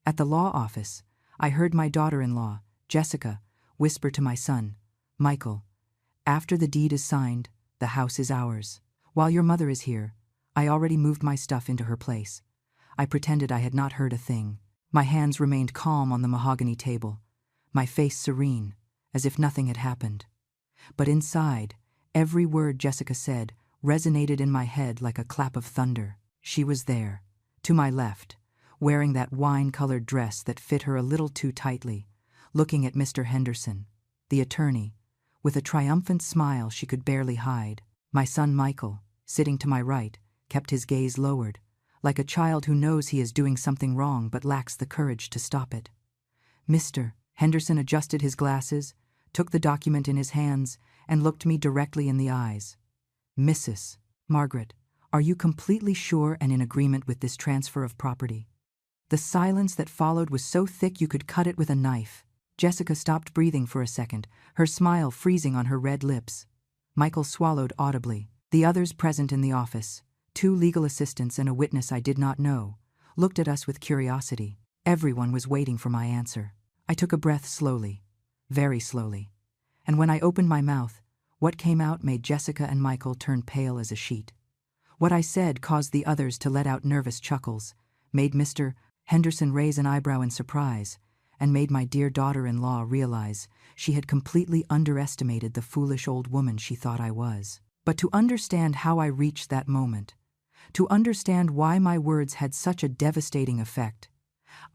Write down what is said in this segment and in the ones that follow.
At the law office, I heard my daughter-in-law, Jessica, whisper to my son, Michael, "After the deed is signed, the house is ours. While your mother is here, I already moved my stuff into her place." I pretended I had not heard a thing. My hands remained calm on the mahogany table, my face serene, as if nothing had happened. But inside, every word Jessica said resonated in my head like a clap of thunder. She was there, to my left, wearing that wine-colored dress that fit her a little too tightly, looking at Mr. Henderson, the attorney, with a triumphant smile she could barely hide. My son Michael, sitting to my right, kept his gaze lowered, like a child who knows he is doing something wrong but lacks the courage to stop it. Mr. Henderson adjusted his glasses, took the document in his hands, and looked me directly in the eyes. "Mrs. Margaret, are you completely sure and in agreement with this transfer of property?" The silence that followed was so thick you could cut it with a knife. Jessica stopped breathing for a second, her smile freezing on her red lips. Michael swallowed audibly. The others present in the office, 2 legal assistants and a witness I did not know, looked at us with curiosity. Everyone was waiting for my answer. I took a breath slowly, very slowly, and when I opened my mouth, what came out made Jessica and Michael turn pale as a sheet. What I said caused the others to let out nervous chuckles, made Mr. Henderson raise an eyebrow in surprise, and made my dear daughter-in-law realize she had completely underestimated the foolish old woman she thought I was. But to understand how I reached that moment, to understand why my words had such a devastating effect,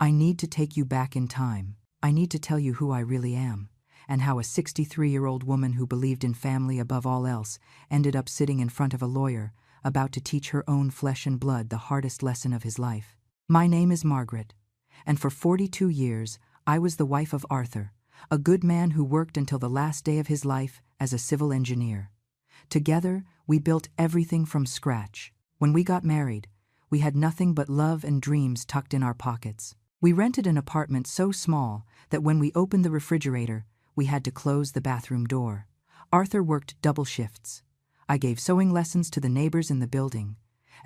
I need to take you back in time. I need to tell you who I really am, and how a 63-year-old woman who believed in family above all else ended up sitting in front of a lawyer, about to teach her own flesh and blood the hardest lesson of his life. My name is Margaret, and for 42 years I was the wife of Arthur, a good man who worked until the last day of his life as a civil engineer. Together, we built everything from scratch. When we got married, we had nothing but love and dreams tucked in our pockets. We rented an apartment so small that when we opened the refrigerator, we had to close the bathroom door. Arthur worked double shifts. I gave sewing lessons to the neighbors in the building,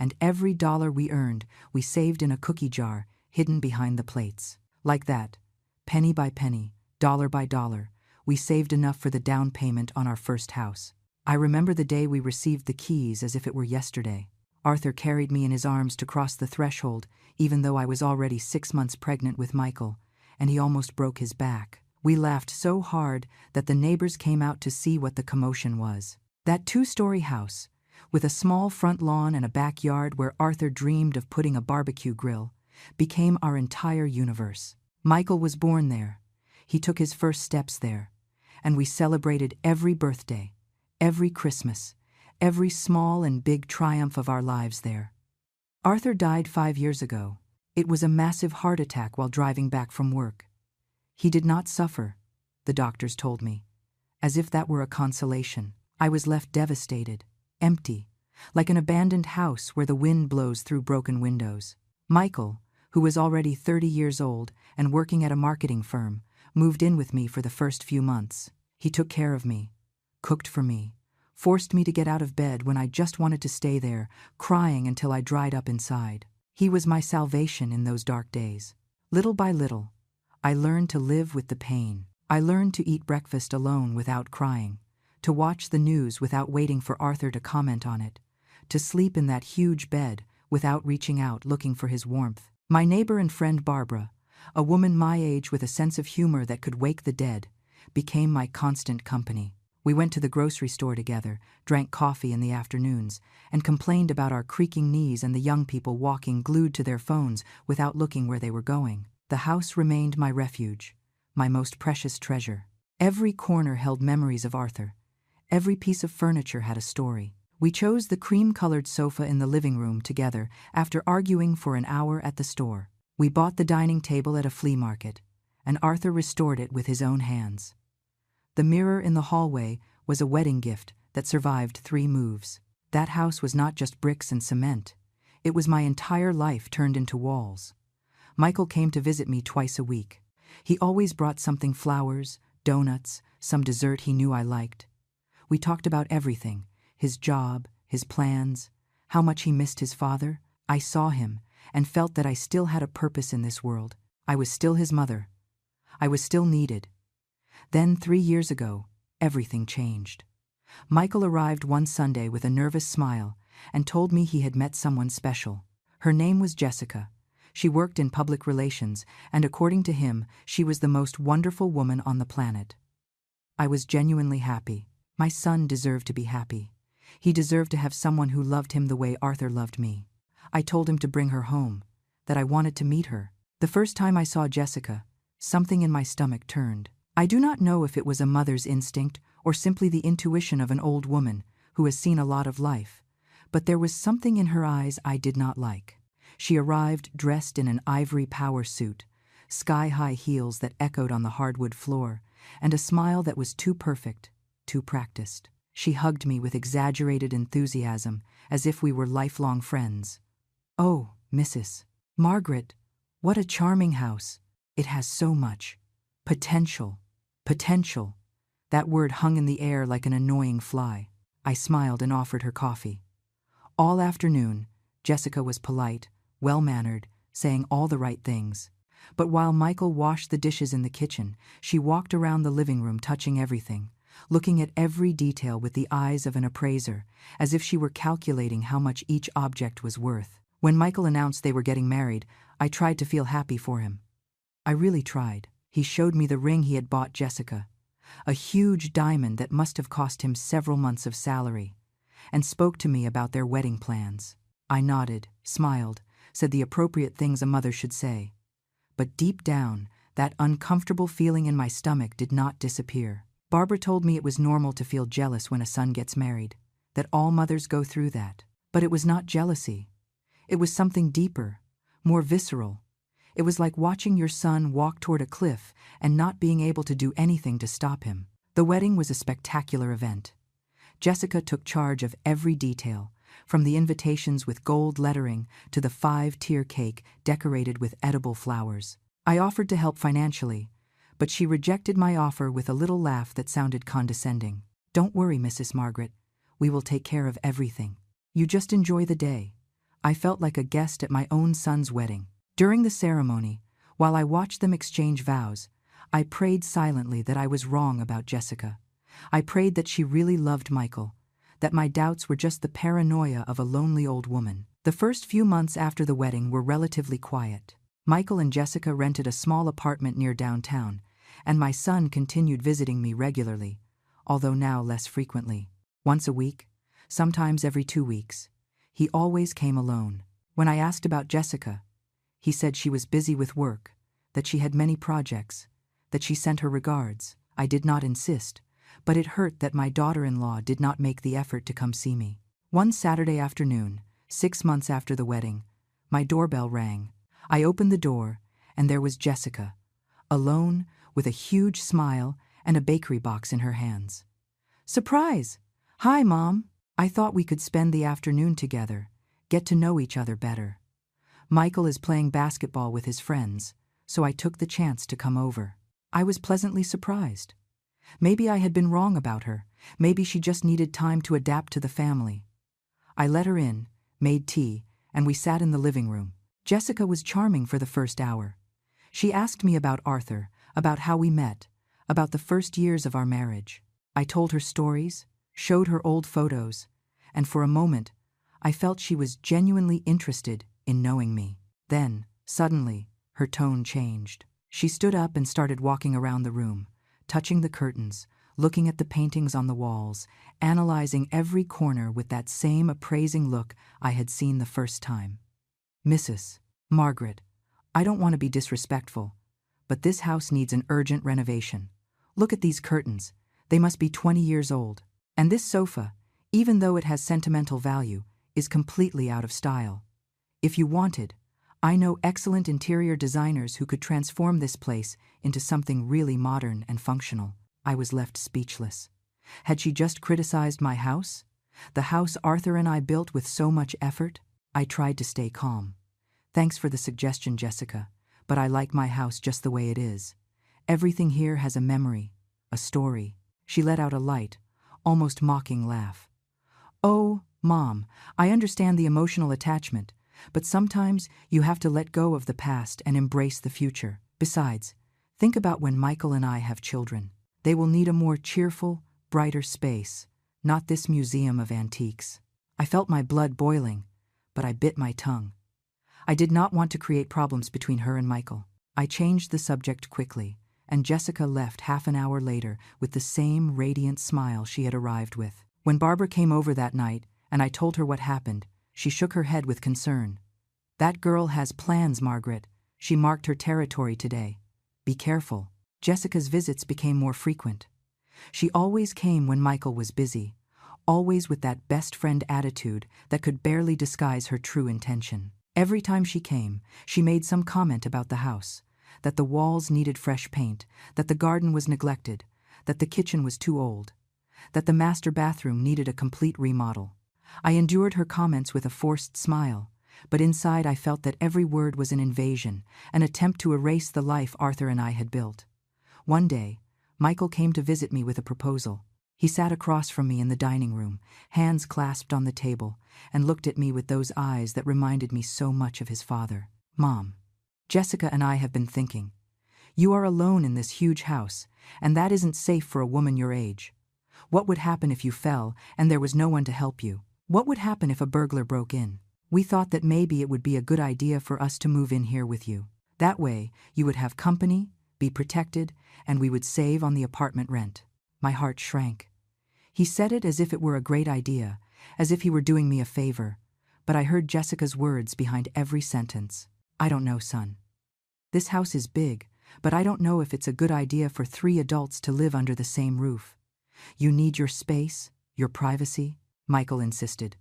and every dollar we earned, we saved in a cookie jar hidden behind the plates. Like that, penny by penny, dollar by dollar, we saved enough for the down payment on our first house. I remember the day we received the keys as if it were yesterday. Arthur carried me in his arms to cross the threshold, even though I was already 6 months pregnant with Michael, and he almost broke his back. We laughed so hard that the neighbors came out to see what the commotion was. That 2-story house, with a small front lawn and a backyard where Arthur dreamed of putting a barbecue grill, became our entire universe. Michael was born there. He took his first steps there, and we celebrated every birthday, every Christmas, every small and big triumph of our lives there. Arthur died 5 years ago. It was a massive heart attack while driving back from work. He did not suffer, the doctors told me, as if that were a consolation. I was left devastated, empty, like an abandoned house where the wind blows through broken windows. Michael, who was already 30 years old and working at a marketing firm, moved in with me for the first few months. He took care of me, cooked for me, forced me to get out of bed when I just wanted to stay there, crying until I dried up inside. He was my salvation in those dark days. Little by little, I learned to live with the pain. I learned to eat breakfast alone without crying, to watch the news without waiting for Arthur to comment on it, to sleep in that huge bed without reaching out looking for his warmth. My neighbor and friend Barbara, a woman my age with a sense of humor that could wake the dead, became my constant company. We went to the grocery store together, drank coffee in the afternoons, and complained about our creaking knees and the young people walking glued to their phones without looking where they were going. The house remained my refuge, my most precious treasure. Every corner held memories of Arthur. Every piece of furniture had a story. We chose the cream-colored sofa in the living room together after arguing for an hour at the store. We bought the dining table at a flea market, and Arthur restored it with his own hands. The mirror in the hallway was a wedding gift that survived 3 moves. That house was not just bricks and cement. It was my entire life turned into walls. Michael came to visit me twice a week. He always brought something: flowers, donuts, some dessert he knew I liked. We talked about everything: his job, his plans, how much he missed his father. I saw him and felt that I still had a purpose in this world. I was still his mother. I was still needed. Then, 3 years ago, everything changed. Michael arrived one Sunday with a nervous smile and told me he had met someone special. Her name was Jessica. She worked in public relations, and according to him, she was the most wonderful woman on the planet. I was genuinely happy. My son deserved to be happy. He deserved to have someone who loved him the way Arthur loved me. I told him to bring her home, that I wanted to meet her. The first time I saw Jessica, something in my stomach turned. I do not know if it was a mother's instinct or simply the intuition of an old woman who has seen a lot of life, but there was something in her eyes I did not like. She arrived dressed in an ivory power suit, sky-high heels that echoed on the hardwood floor, and a smile that was too perfect, too practiced. She hugged me with exaggerated enthusiasm, as if we were lifelong friends. "Oh, Mrs. Margaret, what a charming house. It has so much potential." Potential. That word hung in the air like an annoying fly. I smiled and offered her coffee. All afternoon, Jessica was polite, well-mannered, saying all the right things. But while Michael washed the dishes in the kitchen, she walked around the living room touching everything, looking at every detail with the eyes of an appraiser, as if she were calculating how much each object was worth. When Michael announced they were getting married, I tried to feel happy for him. I really tried. He showed me the ring he had bought Jessica, a huge diamond that must have cost him several months of salary, and spoke to me about their wedding plans. I nodded, smiled, said the appropriate things a mother should say. But deep down, that uncomfortable feeling in my stomach did not disappear. Barbara told me it was normal to feel jealous when a son gets married, that all mothers go through that. But it was not jealousy. It was something deeper, more visceral. It was like watching your son walk toward a cliff and not being able to do anything to stop him. The wedding was a spectacular event. Jessica took charge of every detail, from the invitations with gold lettering to the 5-tier cake decorated with edible flowers. I offered to help financially, but she rejected my offer with a little laugh that sounded condescending. "Don't worry, Mrs. Margaret. We will take care of everything. You just enjoy the day." I felt like a guest at my own son's wedding. During the ceremony, while I watched them exchange vows, I prayed silently that I was wrong about Jessica. I prayed that she really loved Michael, that my doubts were just the paranoia of a lonely old woman. The first few months after the wedding were relatively quiet. Michael and Jessica rented a small apartment near downtown, and my son continued visiting me regularly, although now less frequently. Once a week, sometimes every 2 weeks. He always came alone. When I asked about Jessica, he said she was busy with work, that she had many projects, that she sent her regards. I did not insist, but it hurt that my daughter-in-law did not make the effort to come see me. One Saturday afternoon, 6 months after the wedding, my doorbell rang. I opened the door, and there was Jessica, alone, with a huge smile and a bakery box in her hands. "Surprise! Hi, Mom. I thought we could spend the afternoon together, get to know each other better. Michael is playing basketball with his friends, so I took the chance to come over." I was pleasantly surprised. Maybe I had been wrong about her. Maybe she just needed time to adapt to the family. I let her in, made tea, and we sat in the living room. Jessica was charming for the first hour. She asked me about Arthur, about how we met, about the first years of our marriage. I told her stories, showed her old photos, and for a moment, I felt she was genuinely interested in knowing me. Then, suddenly, her tone changed. She stood up and started walking around the room, touching the curtains, looking at the paintings on the walls, analyzing every corner with that same appraising look I had seen the first time. "Mrs. Margaret, I don't want to be disrespectful, but this house needs an urgent renovation. Look at these curtains. They must be 20 years old. And this sofa, even though it has sentimental value, is completely out of style. If you wanted, I know excellent interior designers who could transform this place into something really modern and functional." I was left speechless. Had she just criticized my house? The house Arthur and I built with so much effort? I tried to stay calm. "Thanks for the suggestion, Jessica, but I like my house just the way it is. Everything here has a memory, a story." She let out a light, almost mocking laugh. "Oh, Mom, I understand the emotional attachment, But sometimes you have to let go of the past and embrace the future. Besides, think about when Michael and I have children. They will need a more cheerful, brighter space, not this museum of antiques. I felt my blood boiling, but I bit my tongue. I did not want to create problems between her and Michael. I changed the subject quickly, and Jessica left half an hour later with the same radiant smile she had arrived with. When Barbara came over that night and I told her what happened, she shook her head with concern. "That girl has plans, Margaret. She marked her territory today. Be careful." Jessica's visits became more frequent. She always came when Michael was busy, always with that best friend attitude that could barely disguise her true intention. Every time she came, she made some comment about the house, that the walls needed fresh paint, that the garden was neglected, that the kitchen was too old, that the master bathroom needed a complete remodel. I endured her comments with a forced smile, but inside I felt that every word was an invasion, an attempt to erase the life Arthur and I had built. One day, Michael came to visit me with a proposal. He sat across from me in the dining room, hands clasped on the table, and looked at me with those eyes that reminded me so much of his father. "Mom, Jessica and I have been thinking. You are alone in this huge house, and that isn't safe for a woman your age. What would happen if you fell and there was no one to help you? What would happen if a burglar broke in? We thought that maybe it would be a good idea for us to move in here with you. That way, you would have company, be protected, and we would save on the apartment rent." My heart shrank. He said it as if it were a great idea, as if he were doing me a favor, but I heard Jessica's words behind every sentence. "I don't know, son. This house is big, but I don't know if it's a good idea for 3 adults to live under the same roof. You need your space, your privacy," Michael insisted.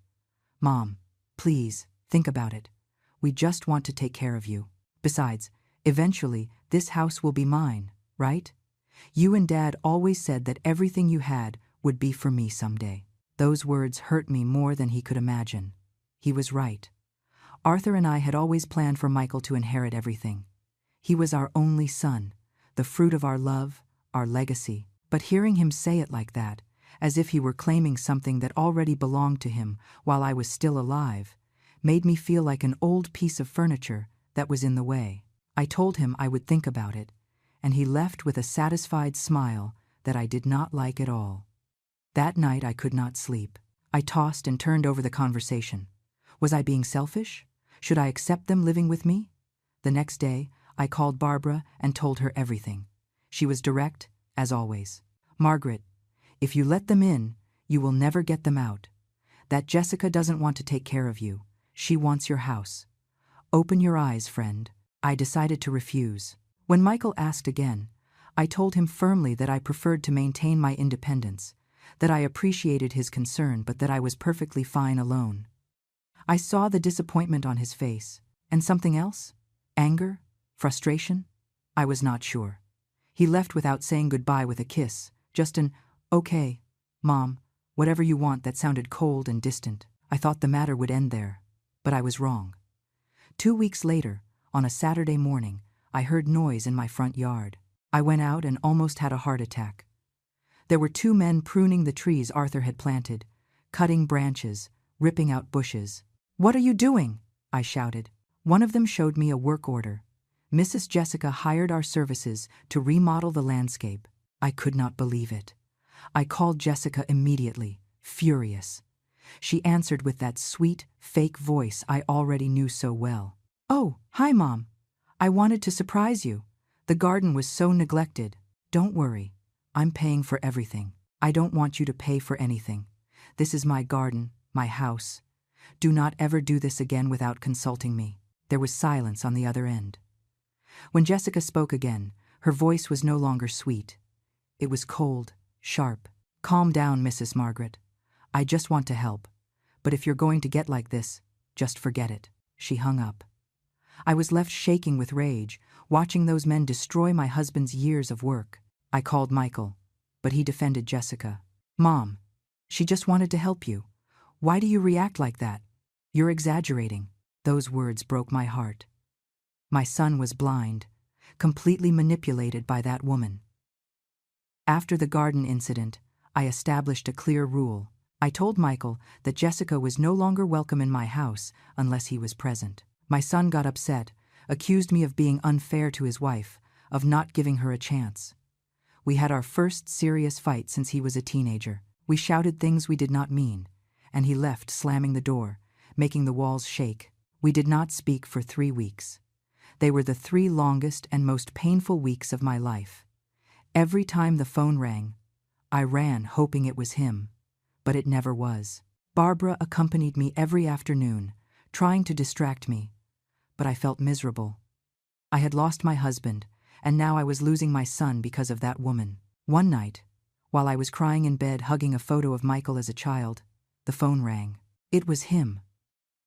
"Mom, please, think about it. We just want to take care of you. Besides, eventually, this house will be mine, right? You and Dad always said that everything you had would be for me someday." Those words hurt me more than he could imagine. He was right. Arthur and I had always planned for Michael to inherit everything. He was our only son, the fruit of our love, our legacy. But hearing him say it like that, as if he were claiming something that already belonged to him while I was still alive, made me feel like an old piece of furniture that was in the way. I told him I would think about it, and he left with a satisfied smile that I did not like at all. That night I could not sleep. I tossed and turned over the conversation. Was I being selfish? Should I accept them living with me? The next day, I called Barbara and told her everything. She was direct, as always. "Margaret, if you let them in, you will never get them out. That Jessica doesn't want to take care of you. She wants your house. Open your eyes, friend." I decided to refuse. When Michael asked again, I told him firmly that I preferred to maintain my independence, that I appreciated his concern but that I was perfectly fine alone. I saw the disappointment on his face. And something else? Anger? Frustration? I was not sure. He left without saying goodbye with a kiss, just an, "Okay, Mom, whatever you want." That sounded cold and distant. I thought the matter would end there, but I was wrong. 2 weeks later, on a Saturday morning, I heard noise in my front yard. I went out and almost had a heart attack. There were 2 men pruning the trees Arthur had planted, cutting branches, ripping out bushes. "What are you doing?" I shouted. One of them showed me a work order. Mrs. Jessica hired our services to remodel the landscape. I could not believe it. I called Jessica immediately, furious. She answered with that sweet, fake voice I already knew so well. "Oh, hi, Mom. I wanted to surprise you. The garden was so neglected." "Don't worry. I'm paying for everything." "I don't want you to pay for anything. This is my garden, my house. Do not ever do this again without consulting me." There was silence on the other end. When Jessica spoke again, her voice was no longer sweet. It was cold, sharp. "Calm down, Mrs. Margaret. I just want to help. But if you're going to get like this, just forget it." She hung up. I was left shaking with rage, watching those men destroy my husband's years of work. I called Michael, but he defended Jessica. "Mom, she just wanted to help you. Why do you react like that? You're exaggerating." Those words broke my heart. My son was blind, completely manipulated by that woman. After the garden incident, I established a clear rule. I told Michael that Jessica was no longer welcome in my house unless he was present. My son got upset, accused me of being unfair to his wife, of not giving her a chance. We had our first serious fight since he was a teenager. We shouted things we did not mean, and he left slamming the door, making the walls shake. We did not speak for 3 weeks. They were the 3 longest and most painful weeks of my life. Every time the phone rang, I ran hoping it was him, but it never was. Barbara accompanied me every afternoon, trying to distract me, but I felt miserable. I had lost my husband, and now I was losing my son because of that woman. One night, while I was crying in bed hugging a photo of Michael as a child, the phone rang. It was him.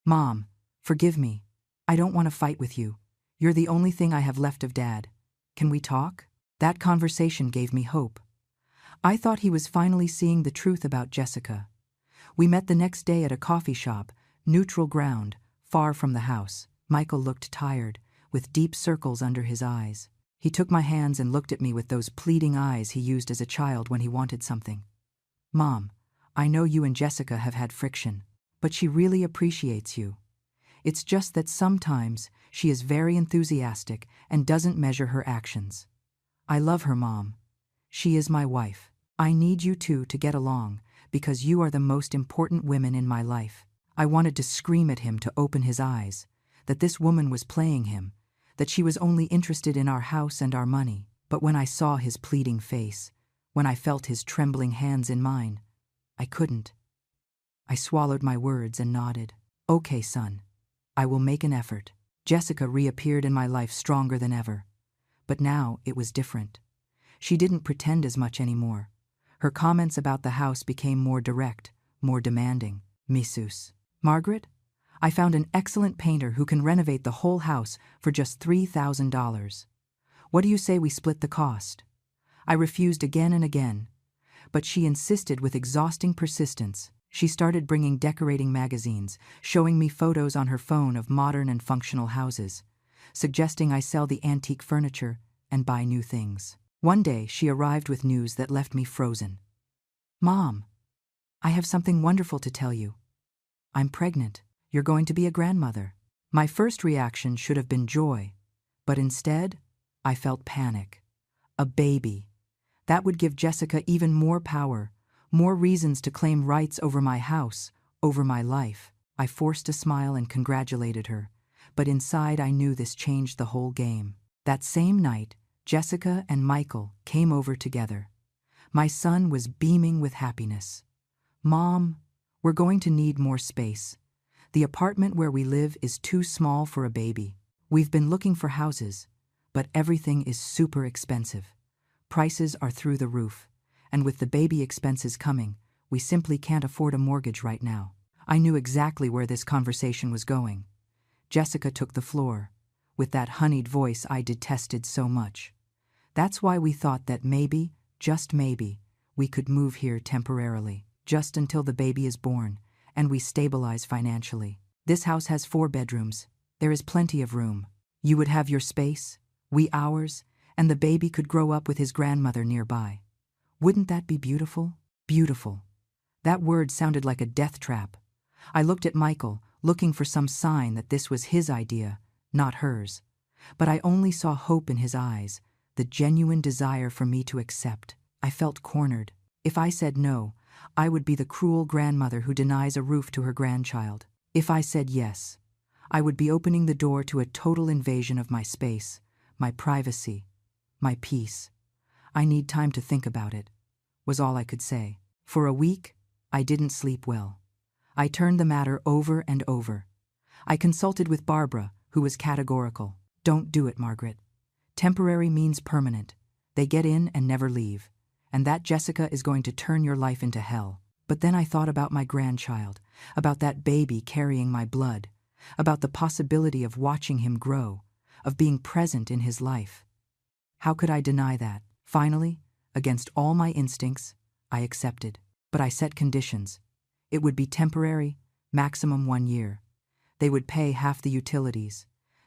"Mom, forgive me. I don't want to fight with you. You're the only thing I have left of Dad. Can we talk?" That conversation gave me hope. I thought he was finally seeing the truth about Jessica. We met the next day at a coffee shop, neutral ground, far from the house. Michael looked tired, with deep circles under his eyes. He took my hands and looked at me with those pleading eyes he used as a child when he wanted something. "Mom, I know you and Jessica have had friction, but she really appreciates you. It's just that sometimes she is very enthusiastic and doesn't measure her actions. I love her, Mom. She is my wife. I need you two to get along because you are the most important women in my life." I wanted to scream at him to open his eyes, that this woman was playing him, that she was only interested in our house and our money. But when I saw his pleading face, when I felt his trembling hands in mine, I couldn't. I swallowed my words and nodded. "Okay, son. I will make an effort." Jessica reappeared in my life stronger than ever. But now it was different. She didn't pretend as much anymore. Her comments about the house became more direct, more demanding. "Missus, Margaret, I found an excellent painter who can renovate the whole house for just $3,000. What do you say we split the cost?" I refused again and again, but she insisted with exhausting persistence. She started bringing decorating magazines, showing me photos on her phone of modern and functional houses, suggesting I sell the antique furniture and buy new things. One day she arrived with news that left me frozen. "Mom, I have something wonderful to tell you. I'm pregnant. You're going to be a grandmother." My first reaction should have been joy, but instead, I felt panic. A baby. That would give Jessica even more power, more reasons to claim rights over my house, over my life. I forced a smile and congratulated her, but inside I knew this changed the whole game. That same night, Jessica and Michael came over together. My son was beaming with happiness. "Mom, we're going to need more space. The apartment where we live is too small for a baby. We've been looking for houses, but everything is super expensive. Prices are through the roof, and with the baby expenses coming, we simply can't afford a mortgage right now." I knew exactly where this conversation was going. Jessica took the floor, with that honeyed voice I detested so much. "That's why we thought that maybe, just maybe, we could move here temporarily, just until the baby is born, and we stabilize financially. This house has 4 bedrooms. There is plenty of room. You would have your space, we ours, and the baby could grow up with his grandmother nearby. Wouldn't that be beautiful?" Beautiful. That word sounded like a death trap. I looked at Michael, looking for some sign that this was his idea, not hers. But I only saw hope in his eyes, the genuine desire for me to accept. I felt cornered. If I said no, I would be the cruel grandmother who denies a roof to her grandchild. If I said yes, I would be opening the door to a total invasion of my space, my privacy, my peace. "I need time to think about it," was all I could say. For a week, I didn't sleep well. I turned the matter over and over. I consulted with Barbara, who was categorical. "Don't do it, Margaret. Temporary means permanent. They get in and never leave. And that Jessica is going to turn your life into hell." But then I thought about my grandchild, about that baby carrying my blood, about the possibility of watching him grow, of being present in his life. How could I deny that? Finally, against all my instincts, I accepted. But I set conditions. It would be temporary, maximum 1 year. They would pay half the utilities.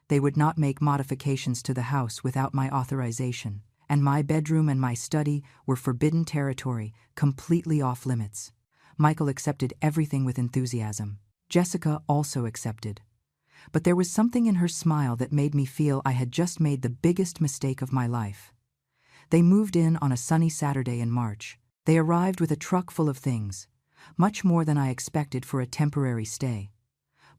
They would not make modifications to the house without my authorization. And my bedroom and my study were forbidden territory, completely off limits. Michael accepted everything with enthusiasm. Jessica also accepted. But there was something in her smile that made me feel I had just made the biggest mistake of my life. They moved in on a sunny Saturday in March. They arrived with a truck full of things, much more than I expected for a temporary stay.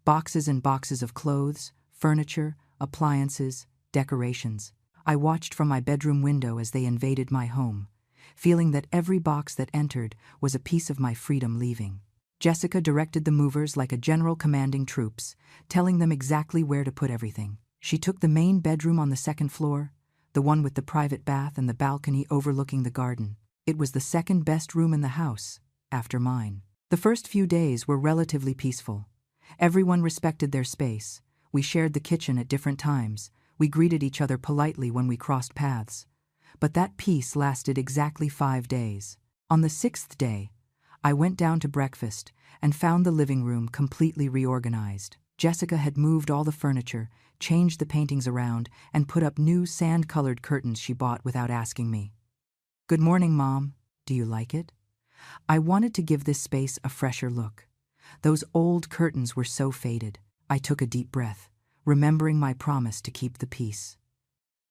Boxes and boxes of clothes, furniture, appliances, decorations. I watched from my bedroom window as they invaded my home, feeling that every box that entered was a piece of my freedom leaving. Jessica directed the movers like a general commanding troops, telling them exactly where to put everything. She took the main bedroom on the second floor, the one with the private bath and the balcony overlooking the garden. It was the second best room in the house, after mine. The first few days were relatively peaceful. Everyone respected their space. We shared the kitchen at different times. We greeted each other politely when we crossed paths. But that peace lasted exactly 5 days. On the 6th day, I went down to breakfast and found the living room completely reorganized. Jessica had moved all the furniture, changed the paintings around, and put up new sand-colored curtains she bought without asking me. "Good morning, Mom. Do you like it?" I wanted to give this space a fresher look. Those old curtains were so faded. I took a deep breath, remembering my promise to keep the peace.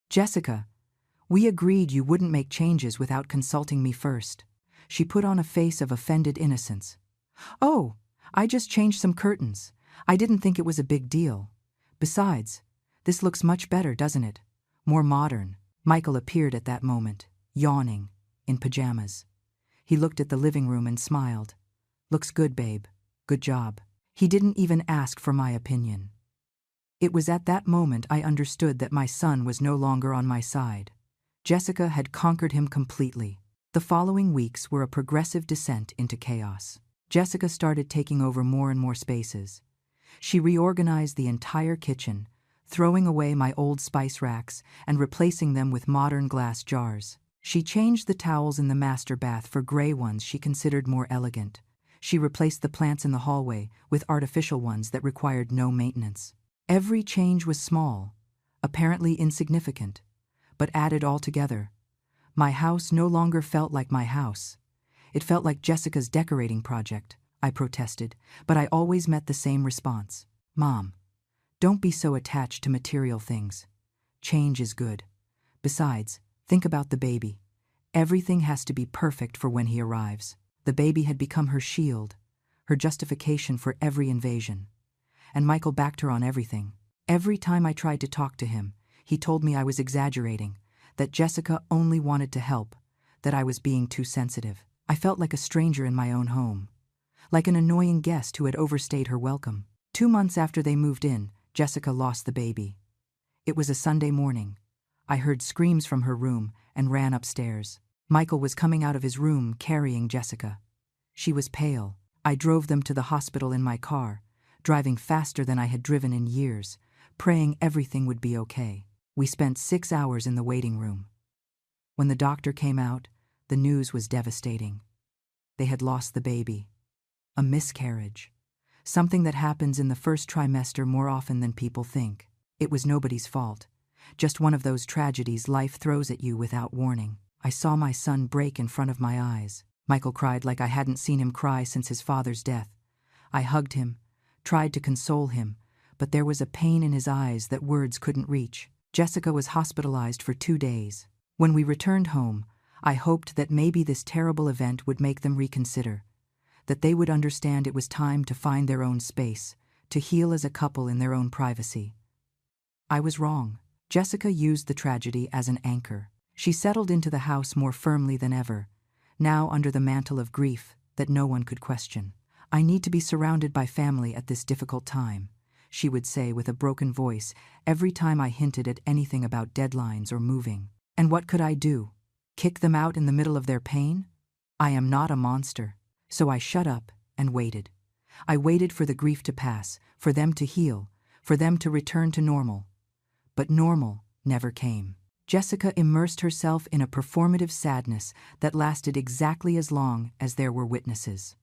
"Jessica, we agreed you wouldn't make changes without consulting me first." She put on a face of offended innocence. "Oh, I just changed some curtains. I didn't think it was a big deal. Besides, this looks much better, doesn't it? More modern." Michael appeared at that moment, yawning, in pajamas. He looked at the living room and smiled. "Looks good, babe. Good job." He didn't even ask for my opinion. It was at that moment I understood that my son was no longer on my side. Jessica had conquered him completely. The following weeks were a progressive descent into chaos. Jessica started taking over more and more spaces. She reorganized the entire kitchen, throwing away my old spice racks and replacing them with modern glass jars. She changed the towels in the master bath for gray ones she considered more elegant. She replaced the plants in the hallway with artificial ones that required no maintenance. Every change was small, apparently insignificant, but added all together. My house no longer felt like my house. It felt like Jessica's decorating project. I protested, but I always met the same response. "Mom, don't be so attached to material things. Change is good. Besides, think about the baby. Everything has to be perfect for when he arrives." The baby had become her shield, her justification for every invasion. And Michael backed her on everything. Every time I tried to talk to him, he told me I was exaggerating, that Jessica only wanted to help, that I was being too sensitive. I felt like a stranger in my own home, like an annoying guest who had overstayed her welcome. 2 months after they moved in, Jessica lost the baby. It was a Sunday morning. I heard screams from her room and ran upstairs. Michael was coming out of his room carrying Jessica. She was pale. I drove them to the hospital in my car, driving faster than I had driven in years, praying everything would be okay. We spent 6 hours in the waiting room. When the doctor came out, the news was devastating. They had lost the baby. A miscarriage. Something that happens in the first trimester more often than people think. It was nobody's fault. Just one of those tragedies life throws at you without warning. I saw my son break in front of my eyes. Michael cried like I hadn't seen him cry since his father's death. I hugged him, tried to console him, but there was a pain in his eyes that words couldn't reach. Jessica was hospitalized for 2 days. When we returned home, I hoped that maybe this terrible event would make them reconsider, that they would understand it was time to find their own space, to heal as a couple in their own privacy. I was wrong. Jessica used the tragedy as an anchor. She settled into the house more firmly than ever, now under the mantle of grief that no one could question. "I need to be surrounded by family at this difficult time," she would say with a broken voice every time I hinted at anything about deadlines or moving. And what could I do? Kick them out in the middle of their pain? I am not a monster. So I shut up and waited. I waited for the grief to pass, for them to heal, for them to return to normal. But normal never came. Jessica immersed herself in a performative sadness that lasted exactly as long as there were witnesses.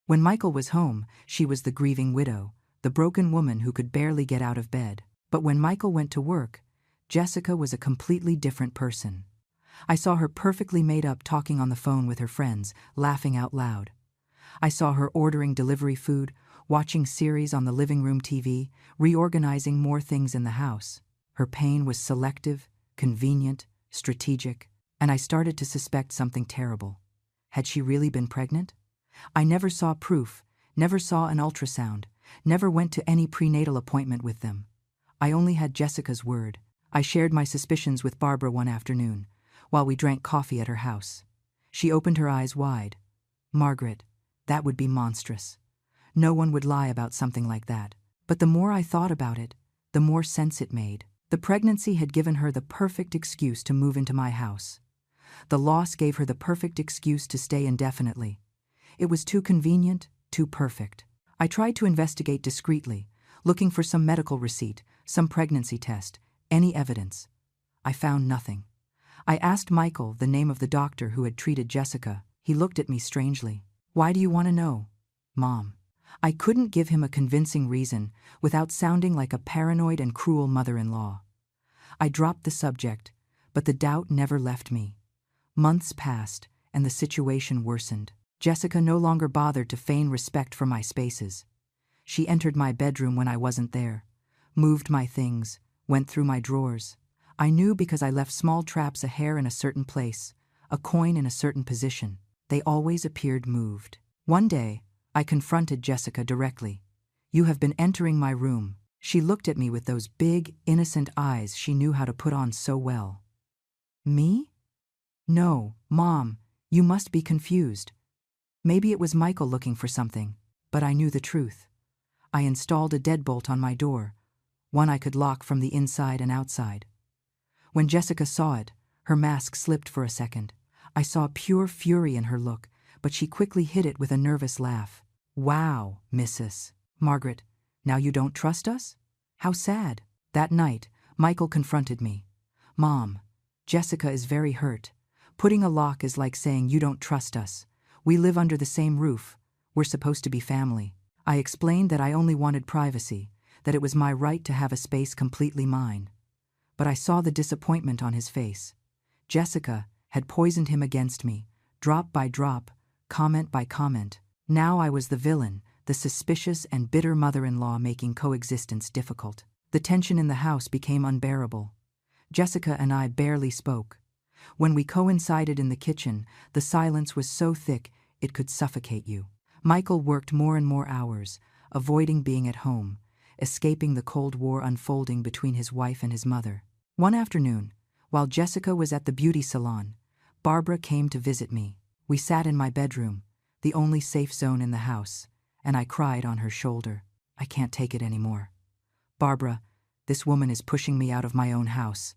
When Michael was home, she was the grieving widow, the broken woman who could barely get out of bed. But when Michael went to work, Jessica was a completely different person. I saw her perfectly made up talking on the phone with her friends, laughing out loud. I saw her ordering delivery food, watching series on the living room TV, reorganizing more things in the house. Her pain was selective, convenient, strategic, and I started to suspect something terrible. Had she really been pregnant? I never saw proof, never saw an ultrasound, never went to any prenatal appointment with them. I only had Jessica's word. I shared my suspicions with Barbara one afternoon, while we drank coffee at her house. She opened her eyes wide. "Margaret, that would be monstrous. No one would lie about something like that." But the more I thought about it, the more sense it made. The pregnancy had given her the perfect excuse to move into my house. The loss gave her the perfect excuse to stay indefinitely. It was too convenient, too perfect. I tried to investigate discreetly, looking for some medical receipt, some pregnancy test, any evidence. I found nothing. I asked Michael the name of the doctor who had treated Jessica. He looked at me strangely. "Why do you want to know, Mom?" I couldn't give him a convincing reason without sounding like a paranoid and cruel mother-in-law. I dropped the subject, but the doubt never left me. Months passed, and the situation worsened. Jessica no longer bothered to feign respect for my spaces. She entered my bedroom when I wasn't there, moved my things, went through my drawers. I knew because I left small traps, a hair in a certain place, a coin in a certain position. They always appeared moved. One day, I confronted Jessica directly. "You have been entering my room." She looked at me with those big, innocent eyes she knew how to put on so well. "Me? No, Mom, you must be confused. Maybe it was Michael looking for something, but I knew the truth. I installed a deadbolt on my door, one I could lock from the inside and outside. When Jessica saw it, her mask slipped for a second. I saw pure fury in her look, but she quickly hid it with a nervous laugh. "Wow, Mrs. Margaret, now you don't trust us? How sad." That night, Michael confronted me. "Mom, Jessica is very hurt. Putting a lock is like saying you don't trust us. We live under the same roof. We're supposed to be family." I explained that I only wanted privacy, that it was my right to have a space completely mine. But I saw the disappointment on his face. Jessica had poisoned him against me, drop by drop, comment by comment. Now I was the villain, the suspicious and bitter mother-in-law making coexistence difficult. The tension in the house became unbearable. Jessica and I barely spoke. When we coincided in the kitchen, the silence was so thick it could suffocate you. Michael worked more and more hours, avoiding being at home, escaping the Cold War unfolding between his wife and his mother. One afternoon, while Jessica was at the beauty salon, Barbara came to visit me. We sat in my bedroom, the only safe zone in the house, and I cried on her shoulder. "I can't take it anymore. Barbara, this woman is pushing me out of my own house.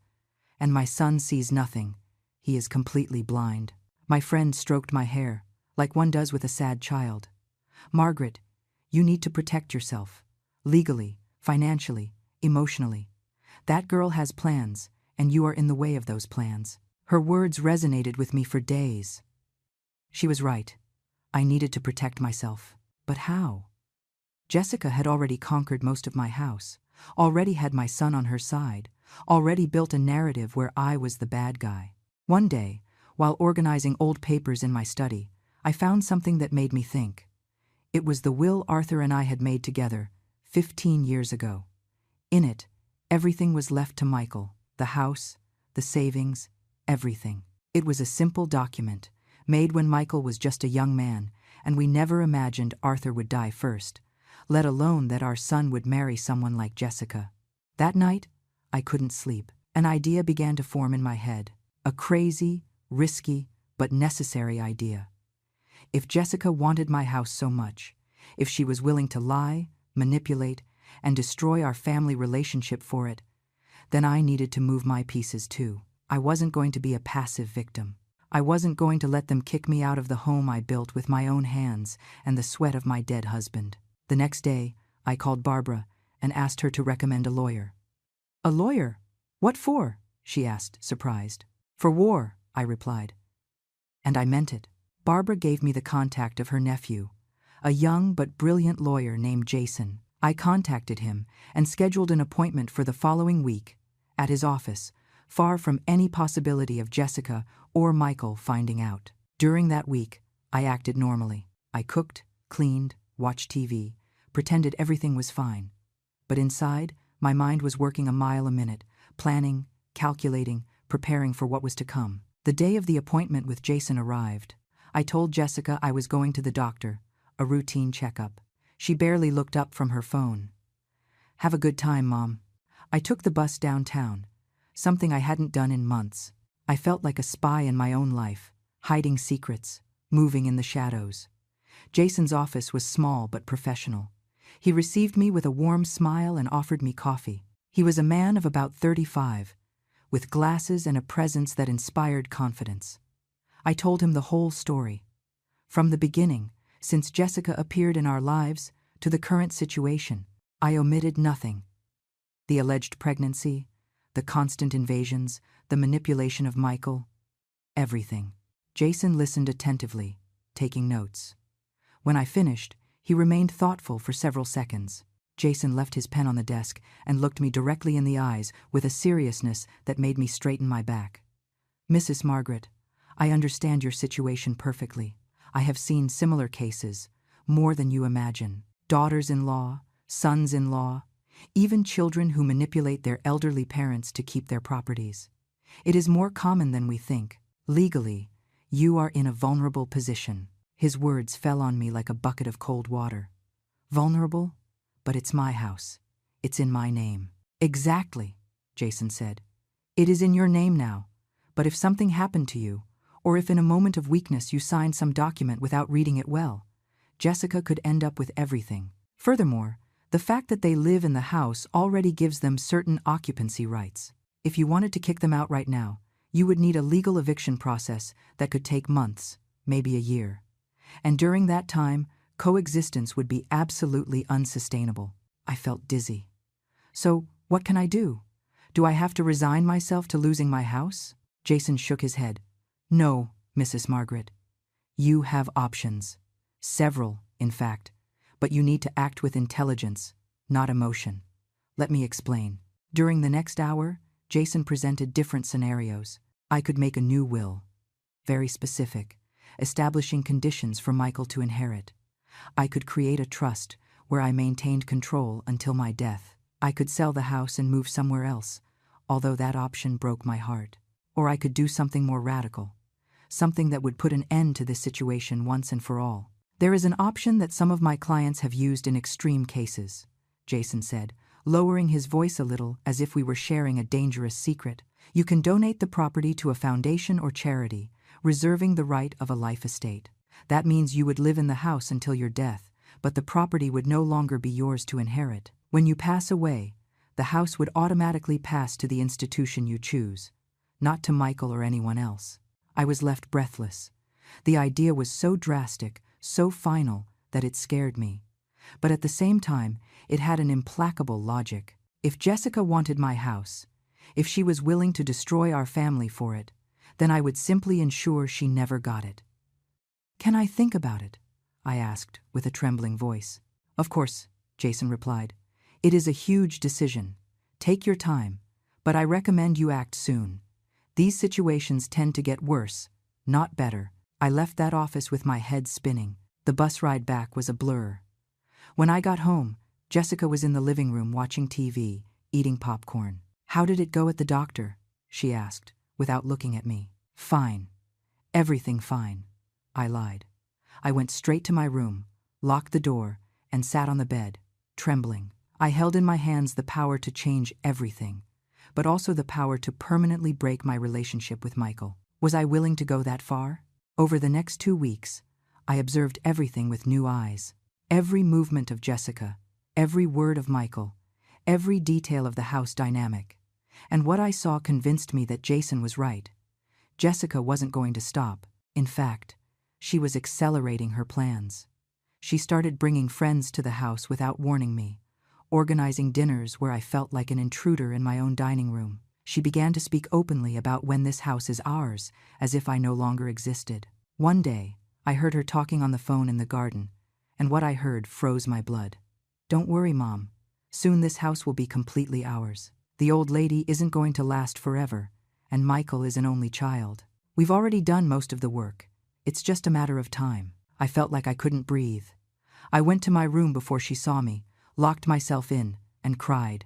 And my son sees nothing. He is completely blind." My friend stroked my hair, like one does with a sad child. "Margaret, you need to protect yourself. Legally, financially, emotionally. That girl has plans, and you are in the way of those plans." Her words resonated with me for days. She was right. I needed to protect myself. But how? Jessica had already conquered most of my house, already had my son on her side, already built a narrative where I was the bad guy. One day, while organizing old papers in my study, I found something that made me think. It was the will Arthur and I had made together, 15 years ago. In it, everything was left to Michael, the house, the savings, everything. It was a simple document, made when Michael was just a young man, and we never imagined Arthur would die first, let alone that our son would marry someone like Jessica. That night, I couldn't sleep. An idea began to form in my head. A crazy, risky, but necessary idea. If Jessica wanted my house so much, if she was willing to lie, manipulate, and destroy our family relationship for it, then I needed to move my pieces too. I wasn't going to be a passive victim. I wasn't going to let them kick me out of the home I built with my own hands and the sweat of my dead husband. The next day, I called Barbara and asked her to recommend a lawyer. "A lawyer? What for?" she asked, surprised. "For war," I replied. And I meant it. Barbara gave me the contact of her nephew, a young but brilliant lawyer named Jason. I contacted him and scheduled an appointment for the following week, at his office, far from any possibility of Jessica or Michael finding out. During that week, I acted normally. I cooked, cleaned, watched TV, pretended everything was fine. But inside, my mind was working a mile a minute, planning, calculating, preparing for what was to come. The day of the appointment with Jason arrived. I told Jessica I was going to the doctor, a routine checkup. She barely looked up from her phone. "Have a good time, Mom." I took the bus downtown, something I hadn't done in months. I felt like a spy in my own life, hiding secrets, moving in the shadows. Jason's office was small but professional. He received me with a warm smile and offered me coffee. He was a man of about 35, with glasses and a presence that inspired confidence. I told him the whole story. From the beginning, since Jessica appeared in our lives, to the current situation. I omitted nothing. The alleged pregnancy, the constant invasions, the manipulation of Michael, everything. Jason listened attentively, taking notes. When I finished, he remained thoughtful for several seconds. Jason left his pen on the desk and looked me directly in the eyes with a seriousness that made me straighten my back. "Mrs. Margaret, I understand your situation perfectly. I have seen similar cases, more than you imagine. Daughters-in-law, sons-in-law, even children who manipulate their elderly parents to keep their properties. It is more common than we think. Legally, you are in a vulnerable position." His words fell on me like a bucket of cold water. Vulnerable? But it's my house. It's in my name. "Exactly," Jason said. "It is in your name now. But if something happened to you, or if in a moment of weakness you signed some document without reading it well, Jessica could end up with everything. Furthermore, the fact that they live in the house already gives them certain occupancy rights. If you wanted to kick them out right now, you would need a legal eviction process that could take months, maybe a year. And during that time, coexistence would be absolutely unsustainable." I felt dizzy. "So, what can I do? Do I have to resign myself to losing my house?" Jason shook his head. "No, Mrs. Margaret. You have options. Several, in fact. But you need to act with intelligence, not emotion. Let me explain." During the next hour, Jason presented different scenarios. I could make a new will, very specific, establishing conditions for Michael to inherit. I could create a trust where I maintained control until my death. I could sell the house and move somewhere else, although that option broke my heart. Or I could do something more radical, something that would put an end to this situation once and for all. "There is an option that some of my clients have used in extreme cases," Jason said, lowering his voice a little as if we were sharing a dangerous secret. "You can donate the property to a foundation or charity, reserving the right of a life estate. That means you would live in the house until your death, but the property would no longer be yours to inherit. When you pass away, the house would automatically pass to the institution you choose, not to Michael or anyone else." I was left breathless. The idea was so drastic, so final, that it scared me. But at the same time, it had an implacable logic. If Jessica wanted my house, if she was willing to destroy our family for it, then I would simply ensure she never got it. "Can I think about it?" I asked with a trembling voice. "Of course," Jason replied. "It is a huge decision. Take your time, but I recommend you act soon. These situations tend to get worse, not better." I left that office with my head spinning. The bus ride back was a blur. When I got home, Jessica was in the living room watching TV, eating popcorn. "How did it go at the doctor?" she asked, without looking at me. "Fine. Everything fine," I lied. I went straight to my room, locked the door, and sat on the bed, trembling. I held in my hands the power to change everything, but also the power to permanently break my relationship with Michael. Was I willing to go that far? Over the next 2 weeks, I observed everything with new eyes. Every movement of Jessica, every word of Michael, every detail of the house dynamic. And what I saw convinced me that Jason was right. Jessica wasn't going to stop. In fact, she was accelerating her plans. She started bringing friends to the house without warning me, organizing dinners where I felt like an intruder in my own dining room. She began to speak openly about when this house is ours, as if I no longer existed. One day, I heard her talking on the phone in the garden, and what I heard froze my blood. "Don't worry, Mom. Soon this house will be completely ours. The old lady isn't going to last forever, and Michael is an only child. We've already done most of the work. It's just a matter of time." I felt like I couldn't breathe. I went to my room before she saw me, locked myself in, and cried.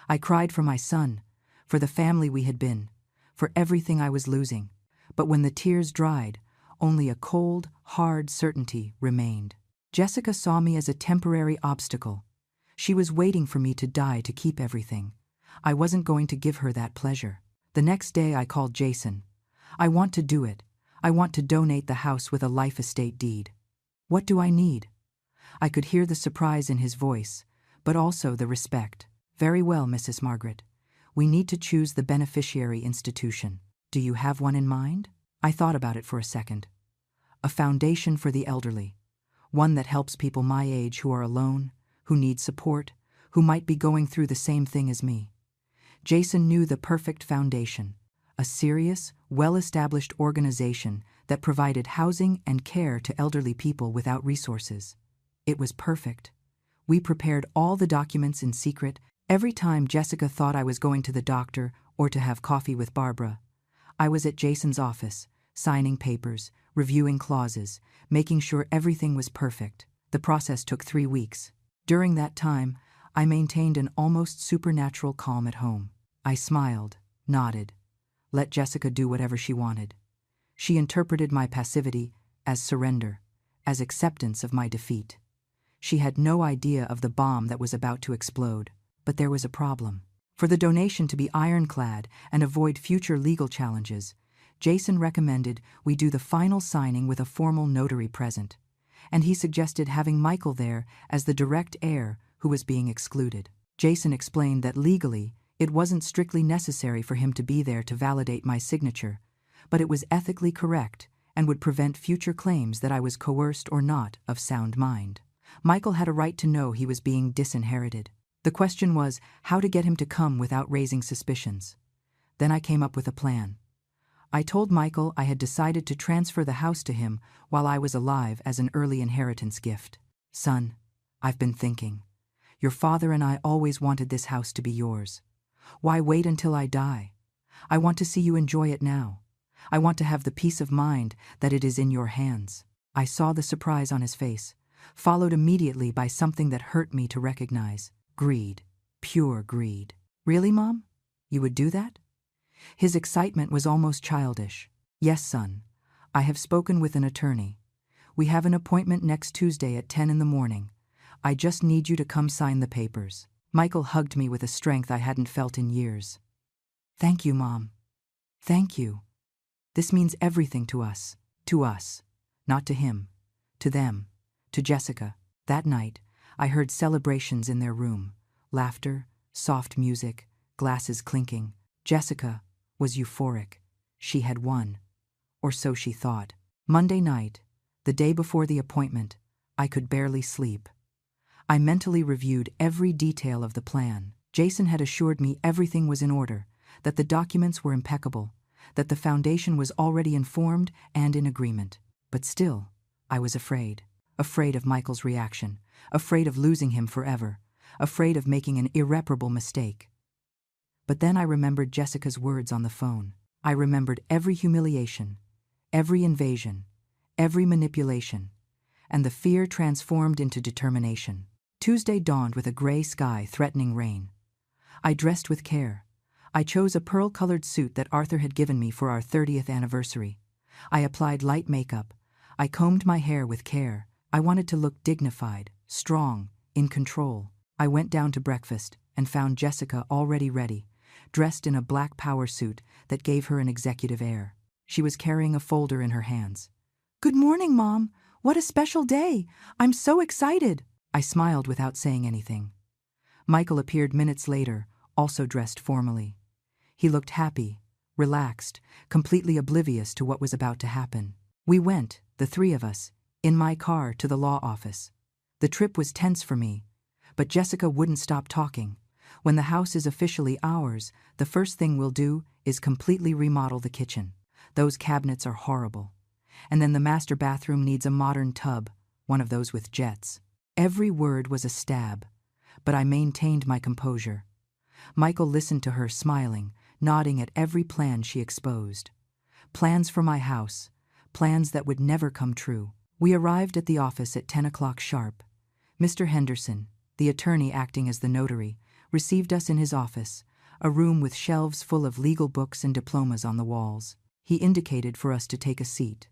I cried for my son, for the family we had been, for everything I was losing. But when the tears dried, only a cold, hard certainty remained. Jessica saw me as a temporary obstacle. She was waiting for me to die to keep everything. I wasn't going to give her that pleasure. The next day I called Jason. I want to do it. I want to donate the house with a life estate deed. What do I need? I could hear the surprise in his voice, but also the respect. Very well, Mrs. Margaret. We need to choose the beneficiary institution. Do you have one in mind? I thought about it for a second. A foundation for the elderly. One that helps people my age who are alone, who need support, who might be going through the same thing as me. Jason knew the perfect foundation. A serious, well-established organization that provided housing and care to elderly people without resources. It was perfect. We prepared all the documents in secret. Every time Jessica thought I was going to the doctor or to have coffee with Barbara, I was at Jason's office, signing papers, reviewing clauses, making sure everything was perfect. The process took 3 weeks. During that time, I maintained an almost supernatural calm at home. I smiled, nodded, let Jessica do whatever she wanted. She interpreted my passivity as surrender, as acceptance of my defeat. She had no idea of the bomb that was about to explode. But there was a problem. For the donation to be ironclad and avoid future legal challenges, Jason recommended we do the final signing with a formal notary present, and he suggested having Michael there as the direct heir who was being excluded. Jason explained that legally, it wasn't strictly necessary for him to be there to validate my signature, but it was ethically correct and would prevent future claims that I was coerced or not of sound mind. Michael had a right to know he was being disinherited. The question was how to get him to come without raising suspicions. Then I came up with a plan. I told Michael I had decided to transfer the house to him while I was alive as an early inheritance gift. Son, I've been thinking. Your father and I always wanted this house to be yours. Why wait until I die? I want to see you enjoy it now. I want to have the peace of mind that it is in your hands. I saw the surprise on his face, followed immediately by something that hurt me to recognize. Greed. Pure greed. Really, Mom? You would do that? His excitement was almost childish. Yes, son. I have spoken with an attorney. We have an appointment next Tuesday at 10 in the morning. I just need you to come sign the papers. Michael hugged me with a strength I hadn't felt in years. Thank you, Mom. Thank you. This means everything to us. To us. Not to him. To them. To Jessica. That night, I heard celebrations in their room. Laughter, soft music, glasses clinking. Jessica was euphoric. She had won. Or so she thought. Monday night, the day before the appointment, I could barely sleep. I mentally reviewed every detail of the plan. Jason had assured me everything was in order, that the documents were impeccable, that the foundation was already informed and in agreement. But still, I was afraid. Afraid of Michael's reaction, afraid of losing him forever, afraid of making an irreparable mistake. But then I remembered Jessica's words on the phone. I remembered every humiliation, every invasion, every manipulation, and the fear transformed into determination. Tuesday dawned with a gray sky threatening rain. I dressed with care. I chose a pearl-colored suit that Arthur had given me for our 30th anniversary. I applied light makeup. I combed my hair with care. I wanted to look dignified, strong, in control. I went down to breakfast and found Jessica already ready, dressed in a black power suit that gave her an executive air. She was carrying a folder in her hands. "Good morning, Mom. What a special day. I'm so excited." I smiled without saying anything. Michael appeared minutes later, also dressed formally. He looked happy, relaxed, completely oblivious to what was about to happen. We went, the three of us, in my car to the law office. The trip was tense for me, but Jessica wouldn't stop talking. When the house is officially ours, the first thing we'll do is completely remodel the kitchen. Those cabinets are horrible. And then the master bathroom needs a modern tub, one of those with jets. Every word was a stab, but I maintained my composure. Michael listened to her, smiling, nodding at every plan she exposed. Plans for my house, plans that would never come true. We arrived at the office at 10 o'clock sharp. Mr. Henderson, the attorney acting as the notary, received us in his office, a room with shelves full of legal books and diplomas on the walls. He indicated for us to take a seat.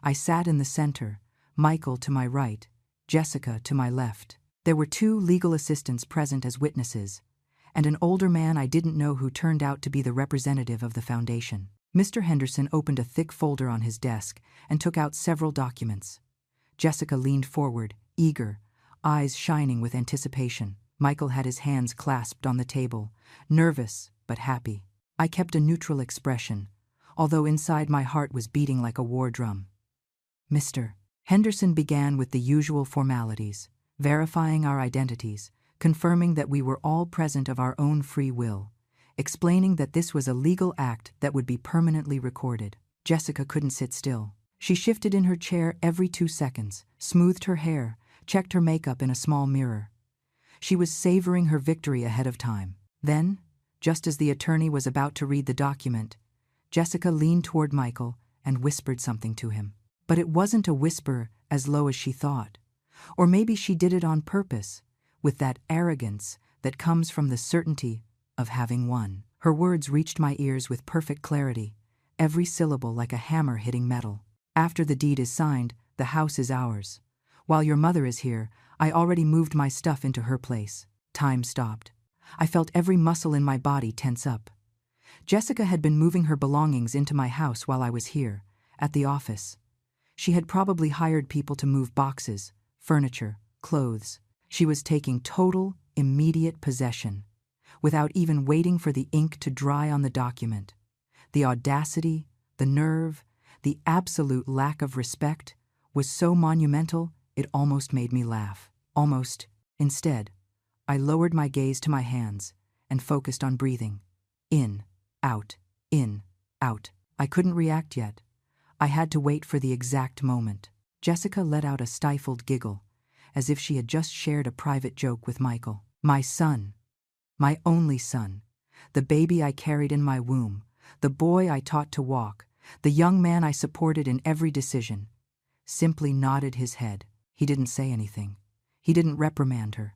I sat in the center, Michael to my right, Jessica to my left. There were 2 legal assistants present as witnesses, and an older man I didn't know who turned out to be the representative of the foundation. Mr. Henderson opened a thick folder on his desk and took out several documents. Jessica leaned forward, eager, eyes shining with anticipation. Michael had his hands clasped on the table, nervous but happy. I kept a neutral expression, although inside my heart was beating like a war drum. Mr. Henderson began with the usual formalities, verifying our identities, confirming that we were all present of our own free will, explaining that this was a legal act that would be permanently recorded. Jessica couldn't sit still. She shifted in her chair every 2 seconds, smoothed her hair, checked her makeup in a small mirror. She was savoring her victory ahead of time. Then, just as the attorney was about to read the document, Jessica leaned toward Michael and whispered something to him. But it wasn't a whisper as low as she thought. Or maybe she did it on purpose, with that arrogance that comes from the certainty of having won. Her words reached my ears with perfect clarity, every syllable like a hammer hitting metal. After the deed is signed, the house is ours. While your mother is here, I already moved my stuff into her place. Time stopped. I felt every muscle in my body tense up. Jessica had been moving her belongings into my house while I was here, at the office. She had probably hired people to move boxes, furniture, clothes. She was taking total, immediate possession, without even waiting for the ink to dry on the document. The audacity, the nerve, the absolute lack of respect was so monumental it almost made me laugh. Almost. Instead, I lowered my gaze to my hands and focused on breathing. In, out, in, out. I couldn't react yet. I had to wait for the exact moment. Jessica let out a stifled giggle, as if she had just shared a private joke with Michael. My son. My only son. The baby I carried in my womb. The boy I taught to walk. The young man I supported in every decision. Simply nodded his head. He didn't say anything. He didn't reprimand her.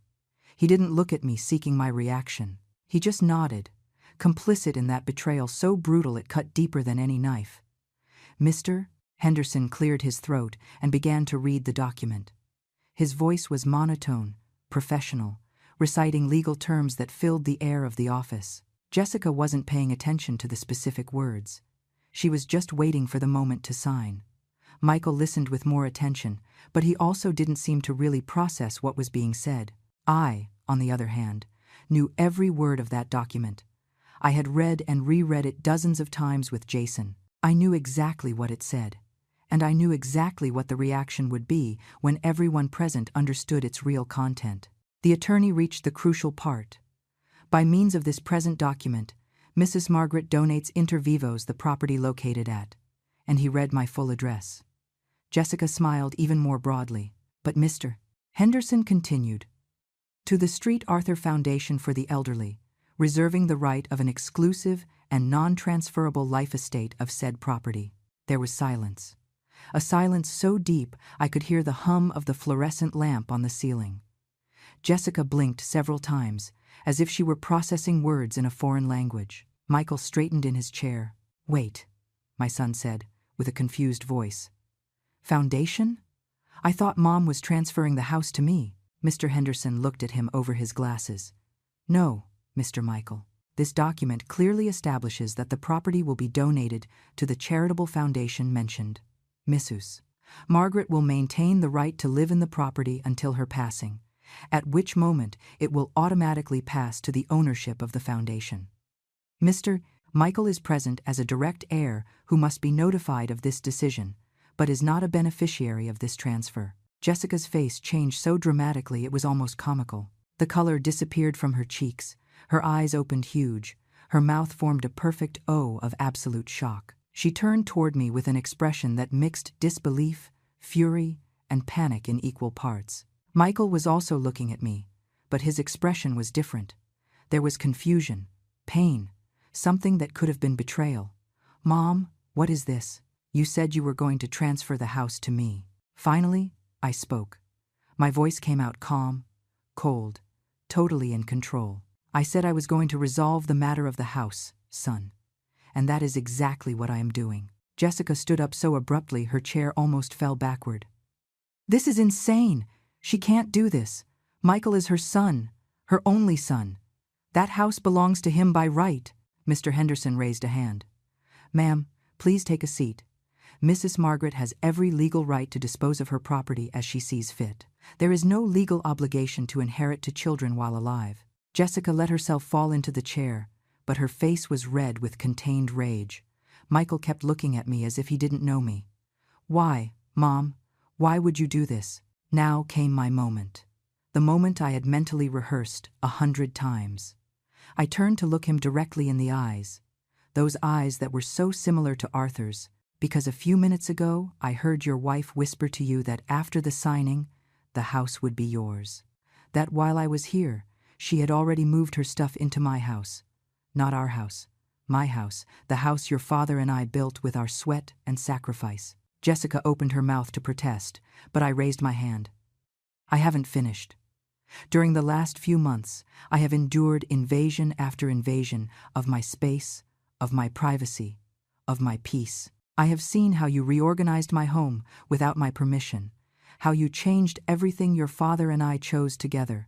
He didn't look at me seeking my reaction. He just nodded, complicit in that betrayal so brutal it cut deeper than any knife. Mr. Henderson cleared his throat and began to read the document. His voice was monotone, professional, reciting legal terms that filled the air of the office. Jessica wasn't paying attention to the specific words. She was just waiting for the moment to sign. Michael listened with more attention, but he also didn't seem to really process what was being said. I, on the other hand, knew every word of that document. I had read and reread it dozens of times with Jason. I knew exactly what it said, and I knew exactly what the reaction would be when everyone present understood its real content. The attorney reached the crucial part. By means of this present document, Mrs. Margaret donates inter vivos the property located at, and he read my full address. Jessica smiled even more broadly. But Mr. Henderson continued, to the Street Arthur Foundation for the Elderly, reserving the right of an exclusive and non-transferable life estate of said property. There was silence. A silence so deep I could hear the hum of the fluorescent lamp on the ceiling. Jessica blinked several times, as if she were processing words in a foreign language. Michael straightened in his chair. Wait, my son said, with a confused voice. Foundation? I thought Mom was transferring the house to me. Mr. Henderson looked at him over his glasses. No, Mr. Michael. This document clearly establishes that the property will be donated to the charitable foundation mentioned. Mrs. Margaret will maintain the right to live in the property until her passing, at which moment it will automatically pass to the ownership of the foundation. Mr. Michael is present as a direct heir who must be notified of this decision, but is not a beneficiary of this transfer. Jessica's face changed so dramatically it was almost comical. The color disappeared from her cheeks, her eyes opened huge, her mouth formed a perfect O of absolute shock. She turned toward me with an expression that mixed disbelief, fury, and panic in equal parts. Michael was also looking at me, but his expression was different. There was confusion, pain, something that could have been betrayal. Mom, what is this? You said you were going to transfer the house to me. Finally, I spoke. My voice came out calm, cold, totally in control. I said I was going to resolve the matter of the house, son. And that is exactly what I am doing. Jessica stood up so abruptly her chair almost fell backward. This is insane. She can't do this. Michael is her son, her only son. That house belongs to him by right. Mr. Henderson raised a hand. Ma'am, please take a seat. Mrs. Margaret has every legal right to dispose of her property as she sees fit. There is no legal obligation to inherit to children while alive. Jessica let herself fall into the chair, but her face was red with contained rage. Michael kept looking at me as if he didn't know me. Why, Mom? Why would you do this? Now came my moment. The moment I had mentally rehearsed 100 times. I turned to look him directly in the eyes. Those eyes that were so similar to Arthur's, because a few minutes ago I heard your wife whisper to you that after the signing, the house would be yours. That while I was here, she had already moved her stuff into my house. Not our house. My house, the house your father and I built with our sweat and sacrifice. Jessica opened her mouth to protest, but I raised my hand. I haven't finished. During the last few months, I have endured invasion after invasion of my space, of my privacy, of my peace. I have seen how you reorganized my home without my permission, how you changed everything your father and I chose together,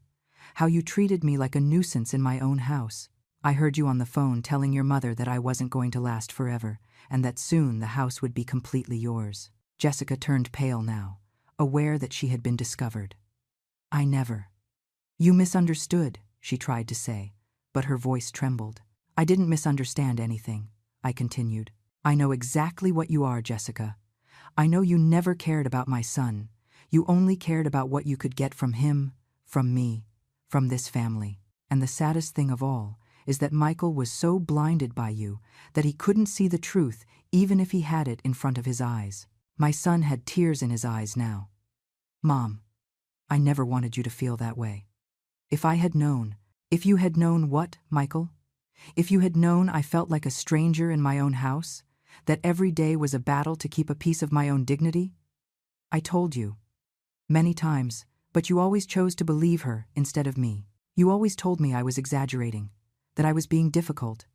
how you treated me like a nuisance in my own house. I heard you on the phone telling your mother that I wasn't going to last forever, and that soon the house would be completely yours. Jessica turned pale now, aware that she had been discovered. I never. You misunderstood, she tried to say, but her voice trembled. I didn't misunderstand anything, I continued. I know exactly what you are, Jessica. I know you never cared about my son. You only cared about what you could get from him, from me, from this family. And the saddest thing of all is that Michael was so blinded by you that he couldn't see the truth even if he had it in front of his eyes. My son had tears in his eyes now. Mom, I never wanted you to feel that way. If I had known, if you had known what, Michael? If you had known I felt like a stranger in my own house, that every day was a battle to keep a piece of my own dignity? I told you. Many times, but you always chose to believe her instead of me. You always told me I was exaggerating, that I was being difficult,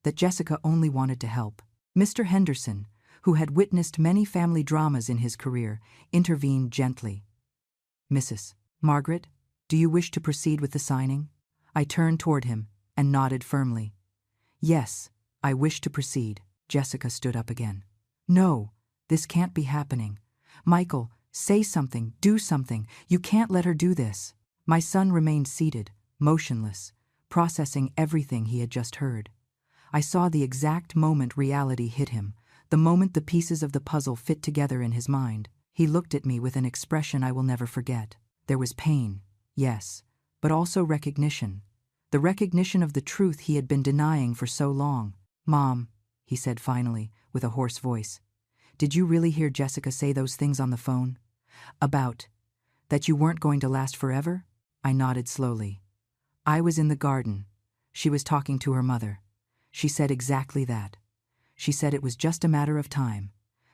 that Jessica only wanted to help. Mr. Henderson, who had witnessed many family dramas in his career, intervened gently. Mrs. Margaret, do you wish to proceed with the signing? I turned toward him and nodded firmly. Yes, I wish to proceed. Jessica stood up again. No, this can't be happening. Michael, say something, do something. You can't let her do this. My son remained seated, motionless, processing everything he had just heard. I saw the exact moment reality hit him, the moment the pieces of the puzzle fit together in his mind. He looked at me with an expression I will never forget. There was pain, yes, but also recognition. The recognition of the truth he had been denying for so long. Mom, he said finally, with a hoarse voice, did you really hear Jessica say those things on the phone? About that you weren't going to last forever? I nodded slowly. I was in the garden. She was talking to her mother. She said exactly that. She said it was just a matter of time,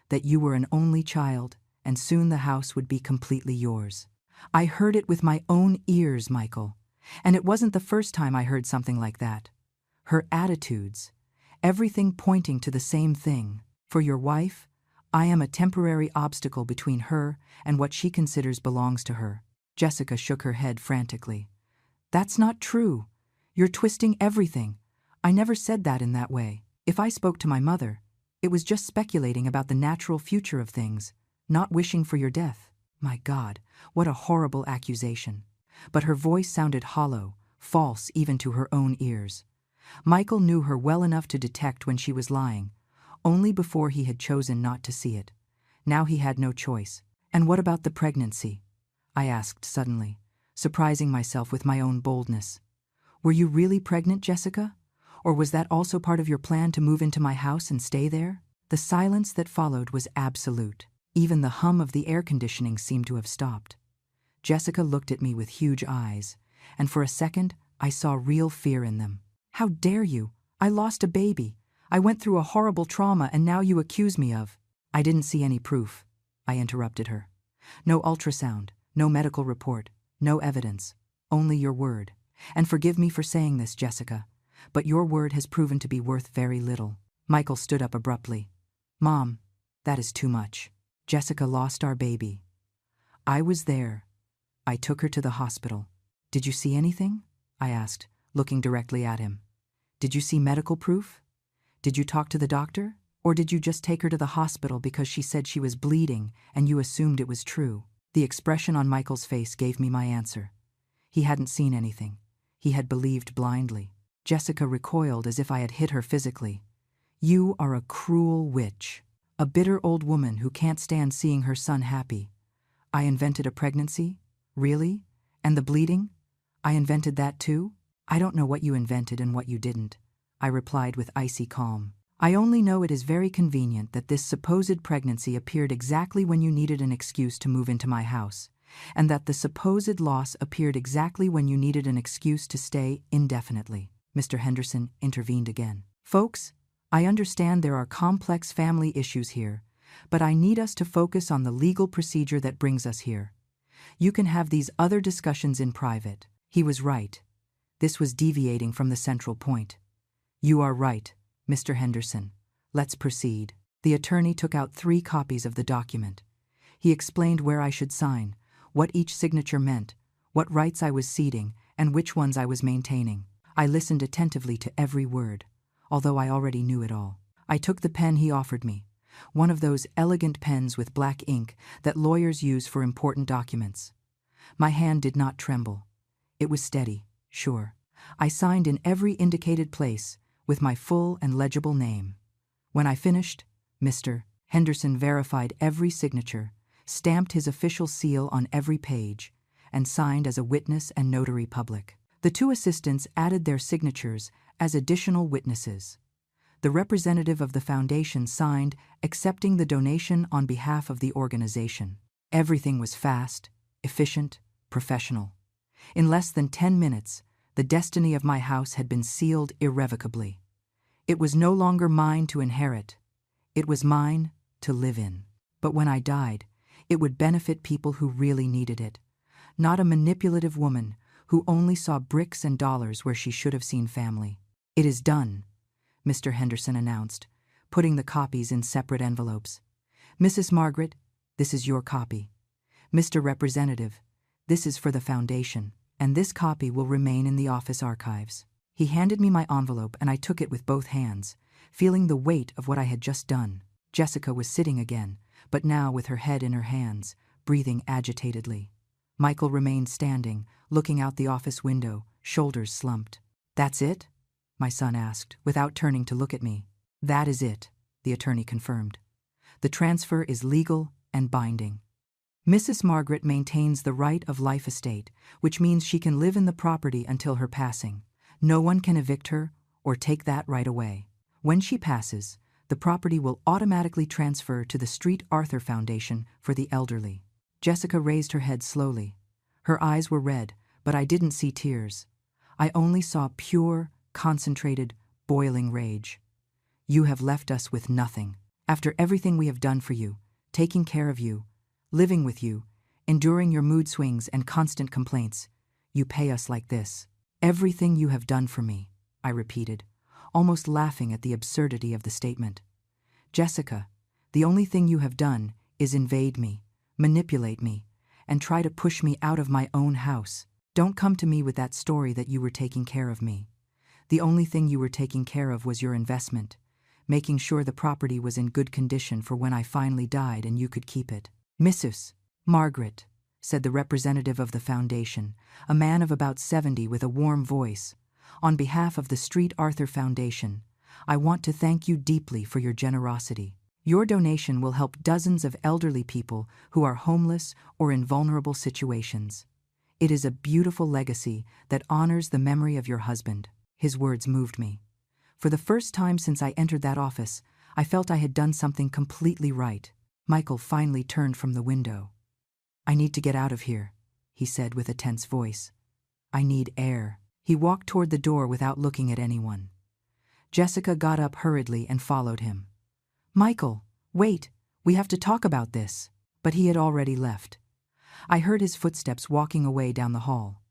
that you were an only child, and soon the house would be completely yours. I heard it with my own ears, Michael, and it wasn't the first time I heard something like that. Her attitudes, everything pointing to the same thing. For your wife, I am a temporary obstacle between her and what she considers belongs to her. Jessica shook her head frantically. That's not true. You're twisting everything. I never said that in that way. If I spoke to my mother, it was just speculating about the natural future of things, not wishing for your death. My God, what a horrible accusation. But her voice sounded hollow, false even to her own ears. Michael knew her well enough to detect when she was lying, only before he had chosen not to see it. Now he had no choice. And what about the pregnancy? I asked suddenly, surprising myself with my own boldness. Were you really pregnant, Jessica? Or was that also part of your plan to move into my house and stay there? The silence that followed was absolute. Even the hum of the air conditioning seemed to have stopped. Jessica looked at me with huge eyes, and for a second I saw real fear in them. How dare you? I lost a baby. I went through a horrible trauma and now you accuse me of... I didn't see any proof, I interrupted her. No ultrasound, no medical report, no evidence, only your word. And forgive me for saying this, Jessica, but your word has proven to be worth very little. Michael stood up abruptly. Mom, that is too much. Jessica lost our baby. I was there. I took her to the hospital. Did you see anything? I asked, looking directly at him. Did you see medical proof? Did you talk to the doctor? Or did you just take her to the hospital because she said she was bleeding and you assumed it was true? The expression on Michael's face gave me my answer. He hadn't seen anything. He had believed blindly. Jessica recoiled as if I had hit her physically. You are a cruel witch. A bitter old woman who can't stand seeing her son happy. I invented a pregnancy? Really? And the bleeding? I invented that too? I don't know what you invented and what you didn't, I replied with icy calm. I only know it is very convenient that this supposed pregnancy appeared exactly when you needed an excuse to move into my house, and that the supposed loss appeared exactly when you needed an excuse to stay indefinitely. Mr. Henderson intervened again. Folks, I understand there are complex family issues here, but I need us to focus on the legal procedure that brings us here. You can have these other discussions in private. He was right. This was deviating from the central point. You are right, Mr. Henderson. Let's proceed. The attorney took out 3 copies of the document. He explained where I should sign, what each signature meant, what rights I was ceding, and which ones I was maintaining. I listened attentively to every word, although I already knew it all. I took the pen he offered me, one of those elegant pens with black ink that lawyers use for important documents. My hand did not tremble. It was steady, sure. I signed in every indicated place, with my full and legible name. When I finished, Mr. Henderson verified every signature, stamped his official seal on every page, and signed as a witness and notary public. The 2 assistants added their signatures as additional witnesses. The representative of the foundation signed, accepting the donation on behalf of the organization. Everything was fast, efficient, professional. In less than 10 minutes, the destiny of my house had been sealed irrevocably. It was no longer mine to inherit. It was mine to live in. But when I died, it would benefit people who really needed it, not a manipulative woman who only saw bricks and dollars where she should have seen family. It is done, Mr. Henderson announced, putting the copies in separate envelopes. Mrs. Margaret, this is your copy. Mr. Representative, this is for the foundation, and this copy will remain in the office archives. He handed me my envelope and I took it with both hands, feeling the weight of what I had just done. Jessica was sitting again, but now with her head in her hands, breathing agitatedly. Michael remained standing, looking out the office window, shoulders slumped. That's it? My son asked, without turning to look at me. That is it, the attorney confirmed. The transfer is legal and binding. Mrs. Margaret maintains the right of life estate, which means she can live in the property until her passing. No one can evict her or take that right away. When she passes, the property will automatically transfer to the Street Arthur Foundation for the elderly. Jessica raised her head slowly. Her eyes were red, but I didn't see tears. I only saw pure, concentrated, boiling rage. You have left us with nothing. After everything we have done for you, taking care of you, living with you, enduring your mood swings and constant complaints, you pay us like this. Everything you have done for me, I repeated, almost laughing at the absurdity of the statement. Jessica, the only thing you have done is invade me, manipulate me, and try to push me out of my own house. Don't come to me with that story that you were taking care of me. The only thing you were taking care of was your investment, making sure the property was in good condition for when I finally died and you could keep it. Mrs. Margaret, said the representative of the foundation, a man of about 70 with a warm voice, on behalf of the Street Arthur Foundation, I want to thank you deeply for your generosity. Your donation will help dozens of elderly people who are homeless or in vulnerable situations. It is a beautiful legacy that honors the memory of your husband. His words moved me. For the first time since I entered that office, I felt I had done something completely right. Michael finally turned from the window. I need to get out of here, he said with a tense voice. I need air. He walked toward the door without looking at anyone. Jessica got up hurriedly and followed him. Michael, wait, we have to talk about this. But he had already left. I heard his footsteps walking away down the hall.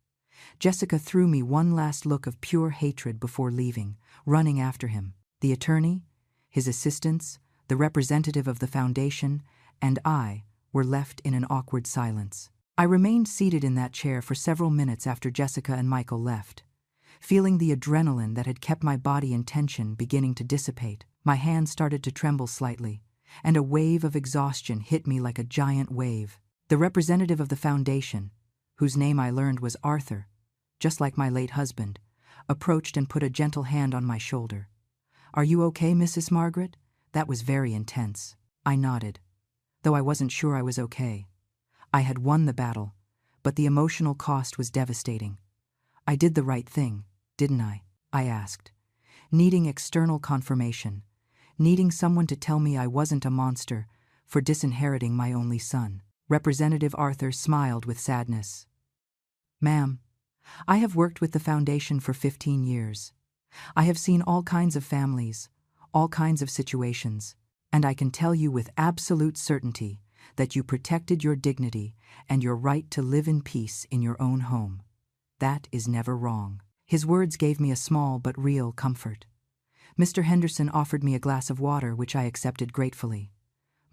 Jessica threw me one last look of pure hatred before leaving, running after him. The attorney, his assistants, the representative of the foundation, and I were left in an awkward silence. I remained seated in that chair for several minutes after Jessica and Michael left, feeling the adrenaline that had kept my body in tension beginning to dissipate. My hands started to tremble slightly, and a wave of exhaustion hit me like a giant wave. The representative of the foundation, whose name I learned was Arthur, just like my late husband, approached and put a gentle hand on my shoulder. "Are you okay, Mrs. Margaret? That was very intense." I nodded, though I wasn't sure I was okay. I had won the battle, but the emotional cost was devastating. "I did the right thing, didn't I?" I asked, needing external confirmation, needing someone to tell me I wasn't a monster for disinheriting my only son. Representative Arthur smiled with sadness. "Ma'am, I have worked with the foundation for 15 years. I have seen all kinds of families, all kinds of situations, and I can tell you with absolute certainty that you protected your dignity and your right to live in peace in your own home. That is never wrong." His words gave me a small but real comfort. Mr. Henderson offered me a glass of water, which I accepted gratefully.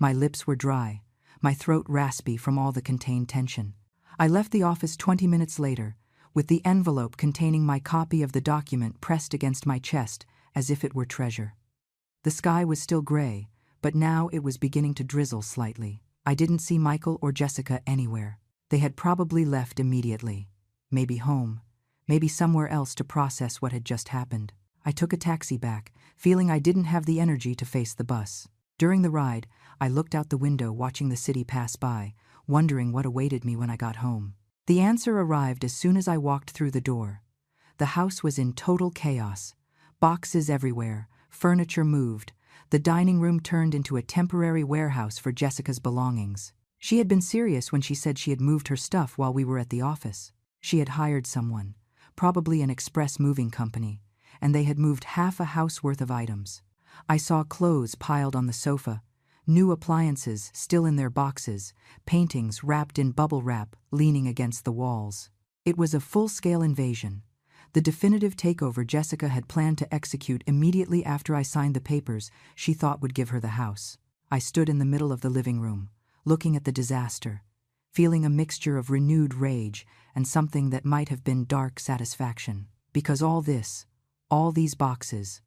My lips were dry, my throat raspy from all the contained tension. I left the office 20 minutes later, with the envelope containing my copy of the document pressed against my chest as if it were treasure. The sky was still gray, but now it was beginning to drizzle slightly. I didn't see Michael or Jessica anywhere. They had probably left immediately. Maybe home, maybe somewhere else to process what had just happened. I took a taxi back, feeling I didn't have the energy to face the bus. During the ride, I looked out the window watching the city pass by, wondering what awaited me when I got home. The answer arrived as soon as I walked through the door. The house was in total chaos. Boxes everywhere, furniture moved. The dining room turned into a temporary warehouse for Jessica's belongings. She had been serious when she said she had moved her stuff while we were at the office. She had hired someone, probably an express moving company, and they had moved half a house worth of items. I saw clothes piled on the sofa, new appliances still in their boxes, paintings wrapped in bubble wrap leaning against the walls. It was a full-scale invasion, the definitive takeover Jessica had planned to execute immediately after I signed the papers she thought would give her the house. I stood in the middle of the living room, looking at the disaster, feeling a mixture of renewed rage and something that might have been dark satisfaction. Because all this, all these boxes,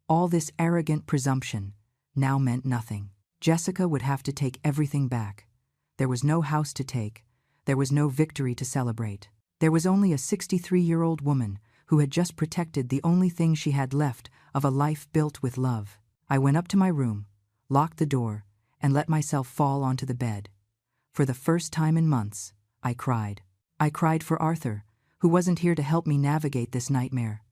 all this arrogant presumption, now meant nothing. Jessica would have to take everything back. There was no house to take. There was no victory to celebrate. There was only a 63-year-old woman who had just protected the only thing she had left of a life built with love. I went up to my room, locked the door, and let myself fall onto the bed. For the first time in months, I cried. I cried for Arthur, who wasn't here to help me navigate this nightmare.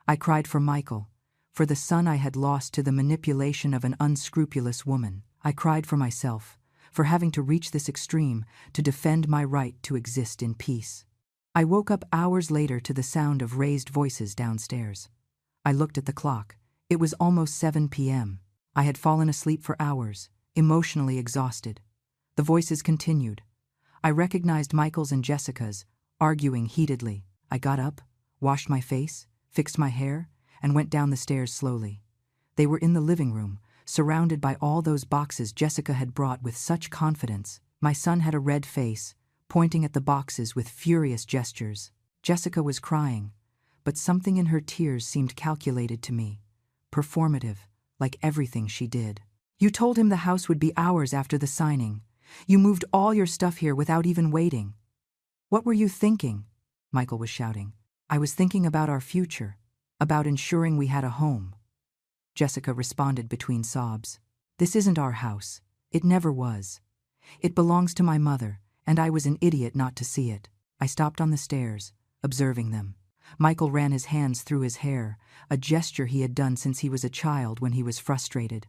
I cried for Michael, for the son I had lost to the manipulation of an unscrupulous woman. I cried for myself, for having to reach this extreme to defend my right to exist in peace. I woke up hours later to the sound of raised voices downstairs. I looked at the clock. It was almost 7 p.m. I had fallen asleep for hours, emotionally exhausted. The voices continued. I recognized Michael's and Jessica's, arguing heatedly. I got up, washed my face, fixed my hair, and went down the stairs slowly. They were in the living room, surrounded by all those boxes Jessica had brought with such confidence. My son had a red face, pointing at the boxes with furious gestures. Jessica was crying, but something in her tears seemed calculated to me, performative, like everything she did. "You told him the house would be ours after the signing. You moved all your stuff here without even waiting. What were you thinking?" Michael was shouting. "I was thinking about our future, about ensuring we had a home." Jessica responded between sobs. "This isn't our house. It never was. It belongs to my mother, and I was an idiot not to see it." I stopped on the stairs, observing them. Michael ran his hands through his hair, a gesture he had done since he was a child when he was frustrated.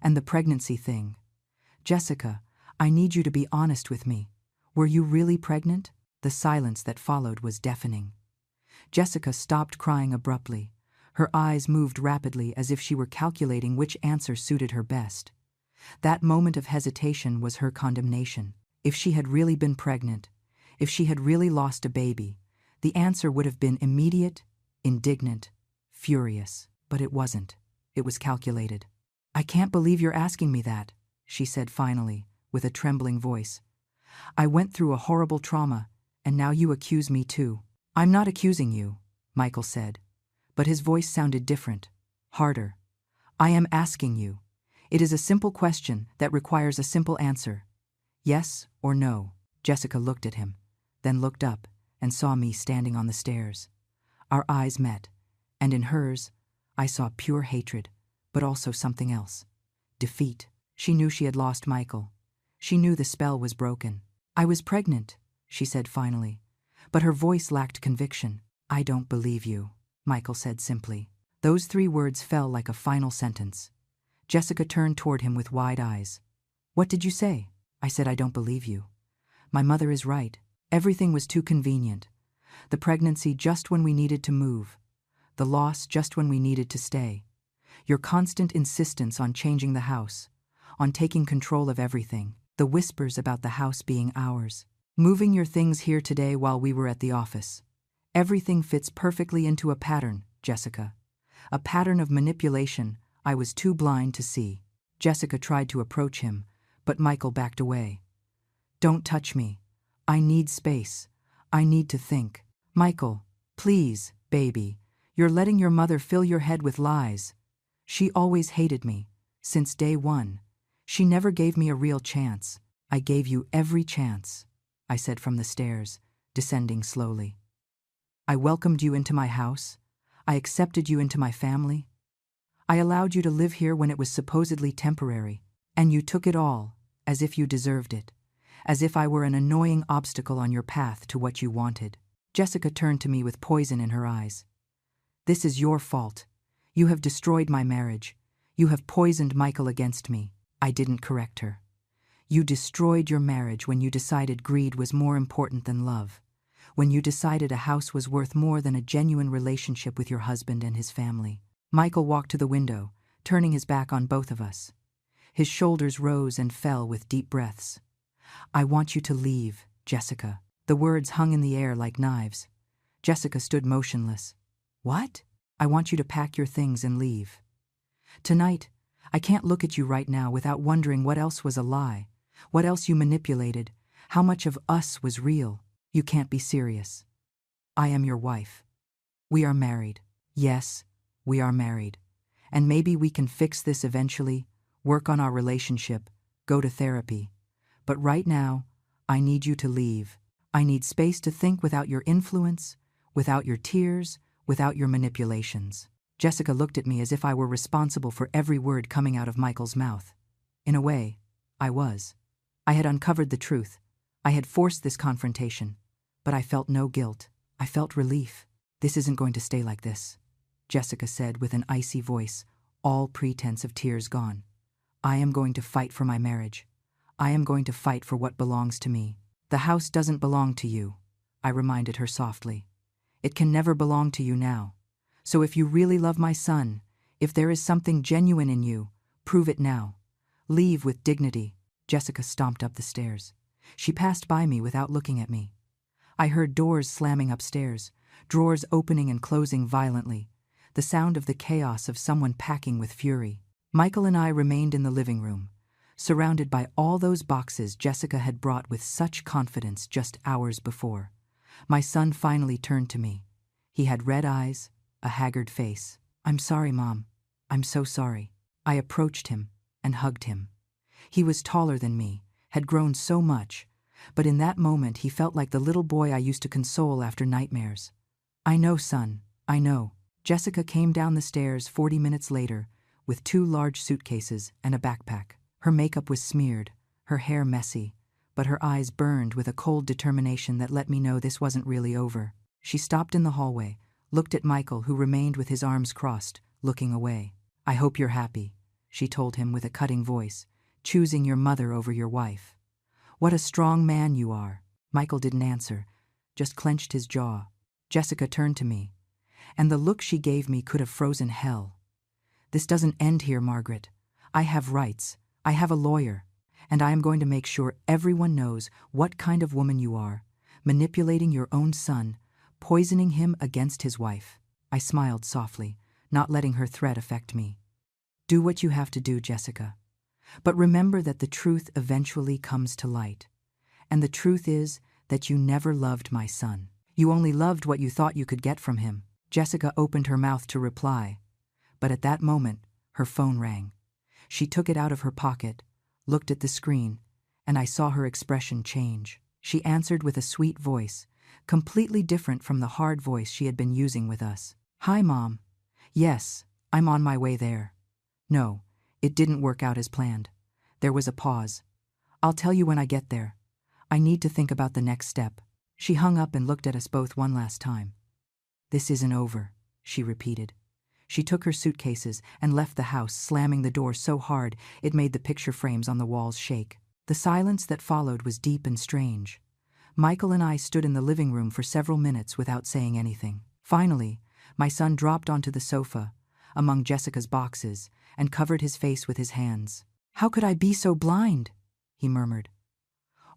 "And the pregnancy thing. Jessica, I need you to be honest with me. Were you really pregnant?" The silence that followed was deafening. Jessica stopped crying abruptly. Her eyes moved rapidly as if she were calculating which answer suited her best. That moment of hesitation was her condemnation. If she had really been pregnant, if she had really lost a baby, the answer would have been immediate, indignant, furious. But it wasn't. It was calculated. "I can't believe you're asking me that," she said finally, with a trembling voice. "I went through a horrible trauma, and now you accuse me too." "I'm not accusing you," Michael said, but his voice sounded different, harder. "I am asking you. It is a simple question that requires a simple answer. Yes or no." Jessica looked at him, then looked up and saw me standing on the stairs. Our eyes met, and in hers, I saw pure hatred, but also something else. Defeat. She knew she had lost Michael. She knew the spell was broken. "I was pregnant," she said finally, but her voice lacked conviction. "I don't believe you," Michael said simply. Those 3 words fell like a final sentence. Jessica turned toward him with wide eyes. "What did you say?" "I said I don't believe you. My mother is right. Everything was too convenient. The pregnancy just when we needed to move. The loss just when we needed to stay. Your constant insistence on changing the house, on taking control of everything. The whispers about the house being ours. Moving your things here today while we were at the office. Everything fits perfectly into a pattern, Jessica. A pattern of manipulation I was too blind to see." Jessica tried to approach him, but Michael backed away. "Don't touch me. I need space. I need to think." "Michael, please, baby. You're letting your mother fill your head with lies. She always hated me, since day one. She never gave me a real chance." "I gave you every chance," I said from the stairs, descending slowly. "I welcomed you into my house. I accepted you into my family. I allowed you to live here when it was supposedly temporary, and you took it all, as if you deserved it, as if I were an annoying obstacle on your path to what you wanted." Jessica turned to me with poison in her eyes. "This is your fault. You have destroyed my marriage. You have poisoned Michael against me." I didn't correct her. "You destroyed your marriage when you decided greed was more important than love, when you decided a house was worth more than a genuine relationship with your husband and his family." Michael walked to the window, turning his back on both of us. His shoulders rose and fell with deep breaths. "I want you to leave, Jessica." The words hung in the air like knives. Jessica stood motionless. "What?" "I want you to pack your things and leave. Tonight, I can't look at you right now without wondering what else was a lie, what else you manipulated, how much of us was real. You can't be serious. I am your wife. We are married. Yes, we are married. And maybe we can fix this eventually, work on our relationship, go to therapy. But right now, I need you to leave. I need space to think without your influence, without your tears, without your manipulations." Jessica looked at me as if I were responsible for every word coming out of Michael's mouth. In a way, I was. I had uncovered the truth. I had forced this confrontation. But I felt no guilt. I felt relief. "This isn't going to stay like this," Jessica said with an icy voice, all pretense of tears gone. "I am going to fight for my marriage. I am going to fight for what belongs to me." "The house doesn't belong to you," I reminded her softly. "It can never belong to you now. So if you really love my son, if there is something genuine in you, prove it now. Leave with dignity." Jessica stomped up the stairs. She passed by me without looking at me. I heard doors slamming upstairs, drawers opening and closing violently, the sound of the chaos of someone packing with fury. Michael and I remained in the living room, surrounded by all those boxes Jessica had brought with such confidence just hours before. My son finally turned to me. He had red eyes, a haggard face. "I'm sorry, Mom. I'm so sorry." I approached him and hugged him. He was taller than me, had grown so much, but in that moment he felt like the little boy I used to console after nightmares. "I know, son, I know." Jessica came down the stairs 40 minutes later with 2 large suitcases and a backpack. Her makeup was smeared, her hair messy, but her eyes burned with a cold determination that let me know this wasn't really over. She stopped in the hallway, looked at Michael, who remained with his arms crossed, looking away. "I hope you're happy," she told him with a cutting voice, "choosing your mother over your wife. What a strong man you are." Michael didn't answer, just clenched his jaw. Jessica turned to me, and the look she gave me could have frozen hell. "This doesn't end here, Margaret. I have rights. I have a lawyer, and I am going to make sure everyone knows what kind of woman you are, manipulating your own son, poisoning him against his wife. I smiled softly, not letting her threat affect me. Do what you have to do, Jessica. But remember that the truth eventually comes to light. And the truth is that you never loved my son. You only loved what you thought you could get from him. Jessica opened her mouth to reply, but at that moment, her phone rang. She took it out of her pocket, looked at the screen, and I saw her expression change. She answered with a sweet voice, completely different from the hard voice she had been using with us. "Hi, Mom. Yes, I'm on my way there. No, it didn't work out as planned." There was a pause. "I'll tell you when I get there. I need to think about the next step." She hung up and looked at us both one last time. "This isn't over," she repeated. She took her suitcases and left the house, slamming the door so hard it made the picture frames on the walls shake. The silence that followed was deep and strange. Michael and I stood in the living room for several minutes without saying anything. Finally, my son dropped onto the sofa, among Jessica's boxes, and covered his face with his hands. "How could I be so blind?" he murmured.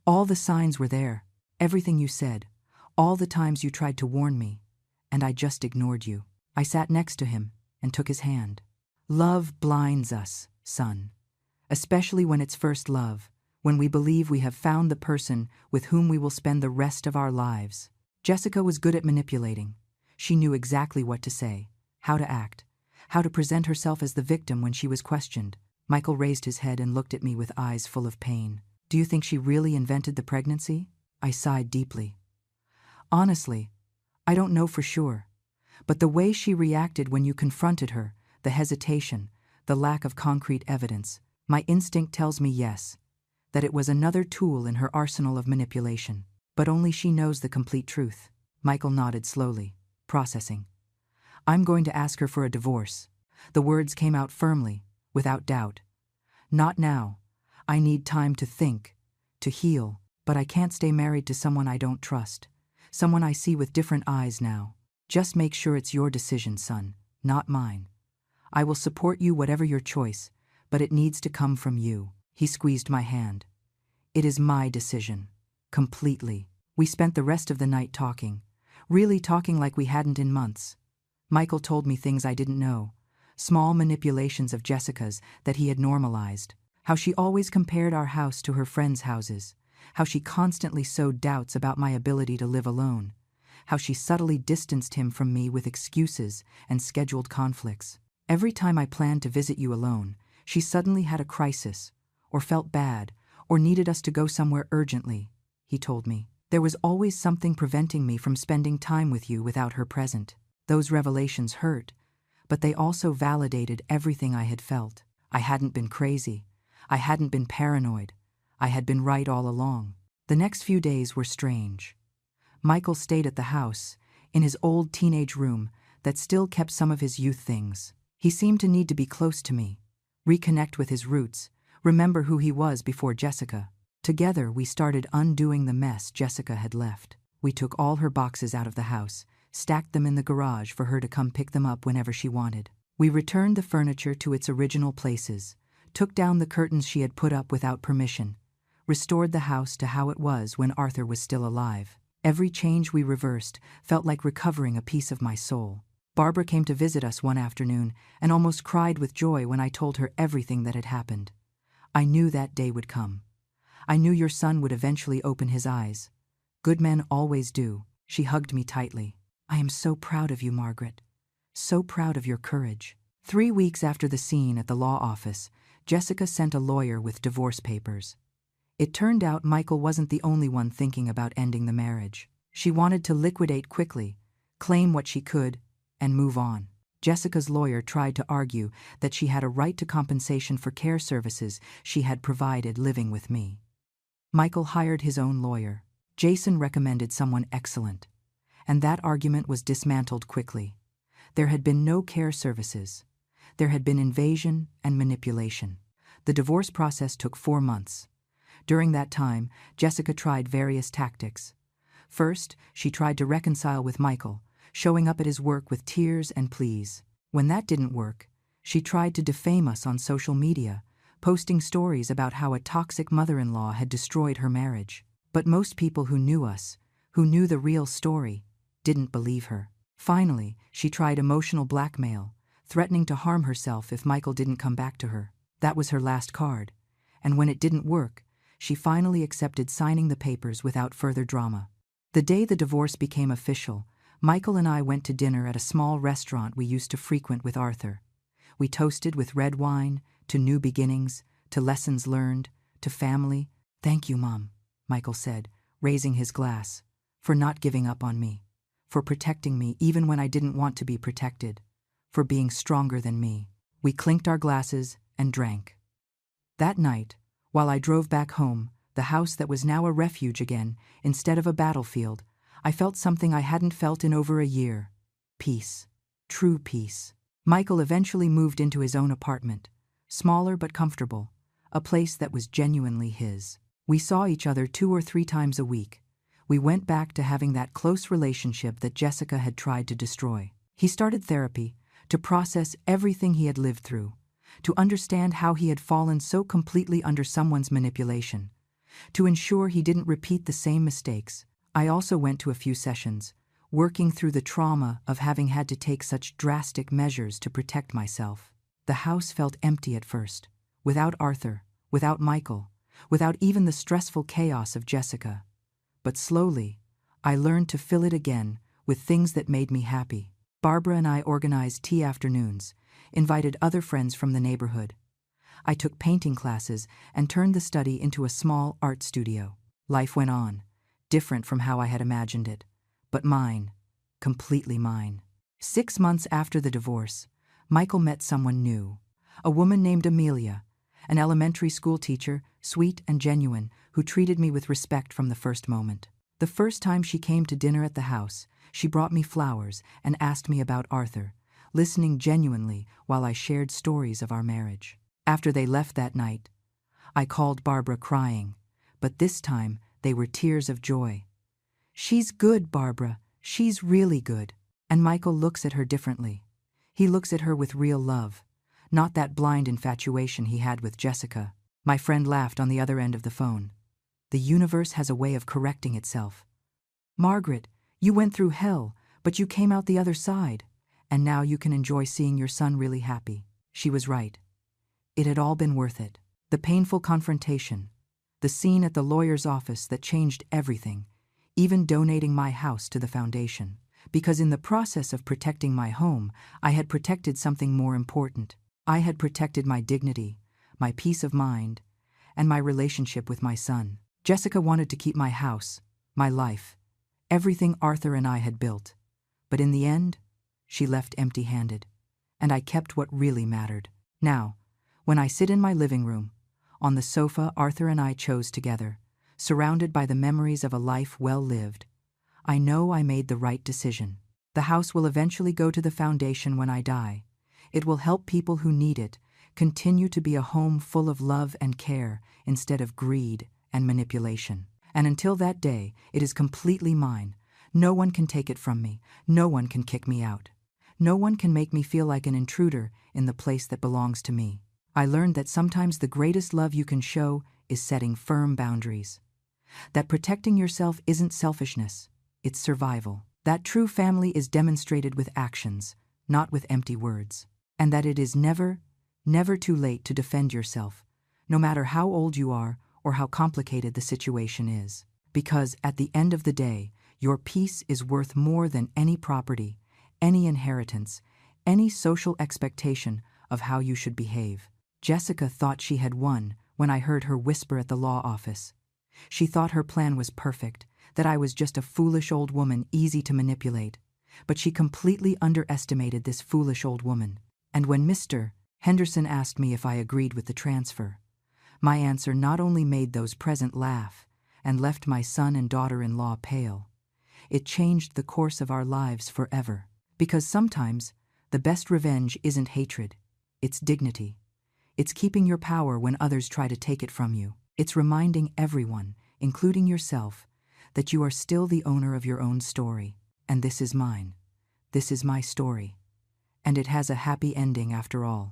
"All the signs were there, everything you said, all the times you tried to warn me, and I just ignored you." I sat next to him and took his hand. "Love blinds us, son, especially when it's first love, when we believe we have found the person with whom we will spend the rest of our lives." Jessica was good at manipulating. She knew exactly what to say, how to act, how to present herself as the victim when she was questioned. Michael raised his head and looked at me with eyes full of pain. "Do you think she really invented the pregnancy?" I sighed deeply. "Honestly, I don't know for sure. But the way she reacted when you confronted her, the hesitation, the lack of concrete evidence, my instinct tells me yes, that it was another tool in her arsenal of manipulation. But only she knows the complete truth." Michael nodded slowly, processing. "I'm going to ask her for a divorce." The words came out firmly, without doubt. "Not now. I need time to think, to heal, but I can't stay married to someone I don't trust, someone I see with different eyes now. Just make sure it's your decision, son, not mine. I will support you whatever your choice, but it needs to come from you." He squeezed my hand. "It is my decision. Completely." We spent the rest of the night talking, really talking like we hadn't in months. Michael told me things I didn't know, small manipulations of Jessica's that he had normalized, how she always compared our house to her friends' houses, how she constantly sowed doubts about my ability to live alone, how she subtly distanced him from me with excuses and scheduled conflicts. "Every time I planned to visit you alone, she suddenly had a crisis, or felt bad, or needed us to go somewhere urgently," he told me. "There was always something preventing me from spending time with you without her present." Those revelations hurt, but they also validated everything I had felt. I hadn't been crazy. I hadn't been paranoid. I had been right all along. The next few days were strange. Michael stayed at the house, in his old teenage room that still kept some of his youth things. He seemed to need to be close to me, reconnect with his roots, remember who he was before Jessica. Together, we started undoing the mess Jessica had left. We took all her boxes out of the house, stacked them in the garage for her to come pick them up whenever she wanted. We returned the furniture to its original places, took down the curtains she had put up without permission, restored the house to how it was when Arthur was still alive. Every change we reversed felt like recovering a piece of my soul. Barbara came to visit us one afternoon and almost cried with joy when I told her everything that had happened. "I knew that day would come. I knew your son would eventually open his eyes. Good men always do." She hugged me tightly. "I am so proud of you, Margaret. So proud of your courage." 3 weeks after the scene at the law office, Jessica sent a lawyer with divorce papers. It turned out Michael wasn't the only one thinking about ending the marriage. She wanted to liquidate quickly, claim what she could, and move on. Jessica's lawyer tried to argue that she had a right to compensation for care services she had provided living with me. Michael hired his own lawyer. Jason recommended someone excellent, and that argument was dismantled quickly. There had been no care services. There had been invasion and manipulation. The divorce process took 4 months. During that time, Jessica tried various tactics. First, she tried to reconcile with Michael, showing up at his work with tears and pleas. When that didn't work, she tried to defame us on social media, posting stories about how a toxic mother-in-law had destroyed her marriage. But most people who knew us, who knew the real story, didn't believe her. Finally, she tried emotional blackmail, threatening to harm herself if Michael didn't come back to her. That was her last card. And when it didn't work, she finally accepted signing the papers without further drama. The day the divorce became official, Michael and I went to dinner at a small restaurant we used to frequent with Arthur. We toasted with red wine, to new beginnings, to lessons learned, to family. "Thank you, Mom," Michael said, raising his glass, "for not giving up on me, for protecting me even when I didn't want to be protected, for being stronger than me." We clinked our glasses and drank. That night, while I drove back home, the house that was now a refuge again, instead of a battlefield, I felt something I hadn't felt in over a year. Peace. True peace. Michael eventually moved into his own apartment, smaller but comfortable, a place that was genuinely his. We saw each other 2 or 3 times a week. We went back to having that close relationship that Jessica had tried to destroy. He started therapy to process everything he had lived through, to understand how he had fallen so completely under someone's manipulation, to ensure he didn't repeat the same mistakes. I also went to a few sessions, working through the trauma of having had to take such drastic measures to protect myself. The house felt empty at first, without Arthur, without Michael, without even the stressful chaos of Jessica. But slowly, I learned to fill it again with things that made me happy. Barbara and I organized tea afternoons, invited other friends from the neighborhood. I took painting classes and turned the study into a small art studio. Life went on, different from how I had imagined it, but mine, completely mine. 6 months after the divorce, Michael met someone new, a woman named Amelia, an elementary school teacher, sweet and genuine, who treated me with respect from the first moment. The first time she came to dinner at the house, she brought me flowers and asked me about Arthur, listening genuinely while I shared stories of our marriage. After they left that night, I called Barbara crying, but this time they were tears of joy. "She's good, Barbara. She's really good." And Michael looks at her differently. He looks at her with real love, not that blind infatuation he had with Jessica. My friend laughed on the other end of the phone. "The universe has a way of correcting itself. Margaret, you went through hell, but you came out the other side, and now you can enjoy seeing your son really happy." She was right. It had all been worth it. The painful confrontation, the scene at the lawyer's office that changed everything, even donating my house to the foundation. Because in the process of protecting my home, I had protected something more important. I had protected my dignity, my peace of mind, and my relationship with my son. Jessica wanted to keep my house, my life, everything Arthur and I had built. But in the end, she left empty-handed, and I kept what really mattered. Now, when I sit in my living room, on the sofa Arthur and I chose together, surrounded by the memories of a life well lived, I know I made the right decision. The house will eventually go to the foundation when I die. It will help people who need it continue to be a home full of love and care instead of greed and manipulation. And until that day, it is completely mine. No one can take it from me. No one can kick me out. No one can make me feel like an intruder in the place that belongs to me. I learned that sometimes the greatest love you can show is setting firm boundaries. That protecting yourself isn't selfishness, it's survival. That true family is demonstrated with actions, not with empty words. And that it is never, never too late to defend yourself, no matter how old you are or how complicated the situation is. Because at the end of the day, your peace is worth more than any property, any inheritance, any social expectation of how you should behave. Jessica thought she had won when I heard her whisper at the law office. She thought her plan was perfect, that I was just a foolish old woman easy to manipulate. But she completely underestimated this foolish old woman. And when Mr. Henderson asked me if I agreed with the transfer, my answer not only made those present laugh and left my son and daughter-in-law pale, it changed the course of our lives forever. Because sometimes the best revenge isn't hatred, it's dignity. It's keeping your power when others try to take it from you. It's reminding everyone, including yourself, that you are still the owner of your own story. And this is mine. This is my story. And it has a happy ending after all.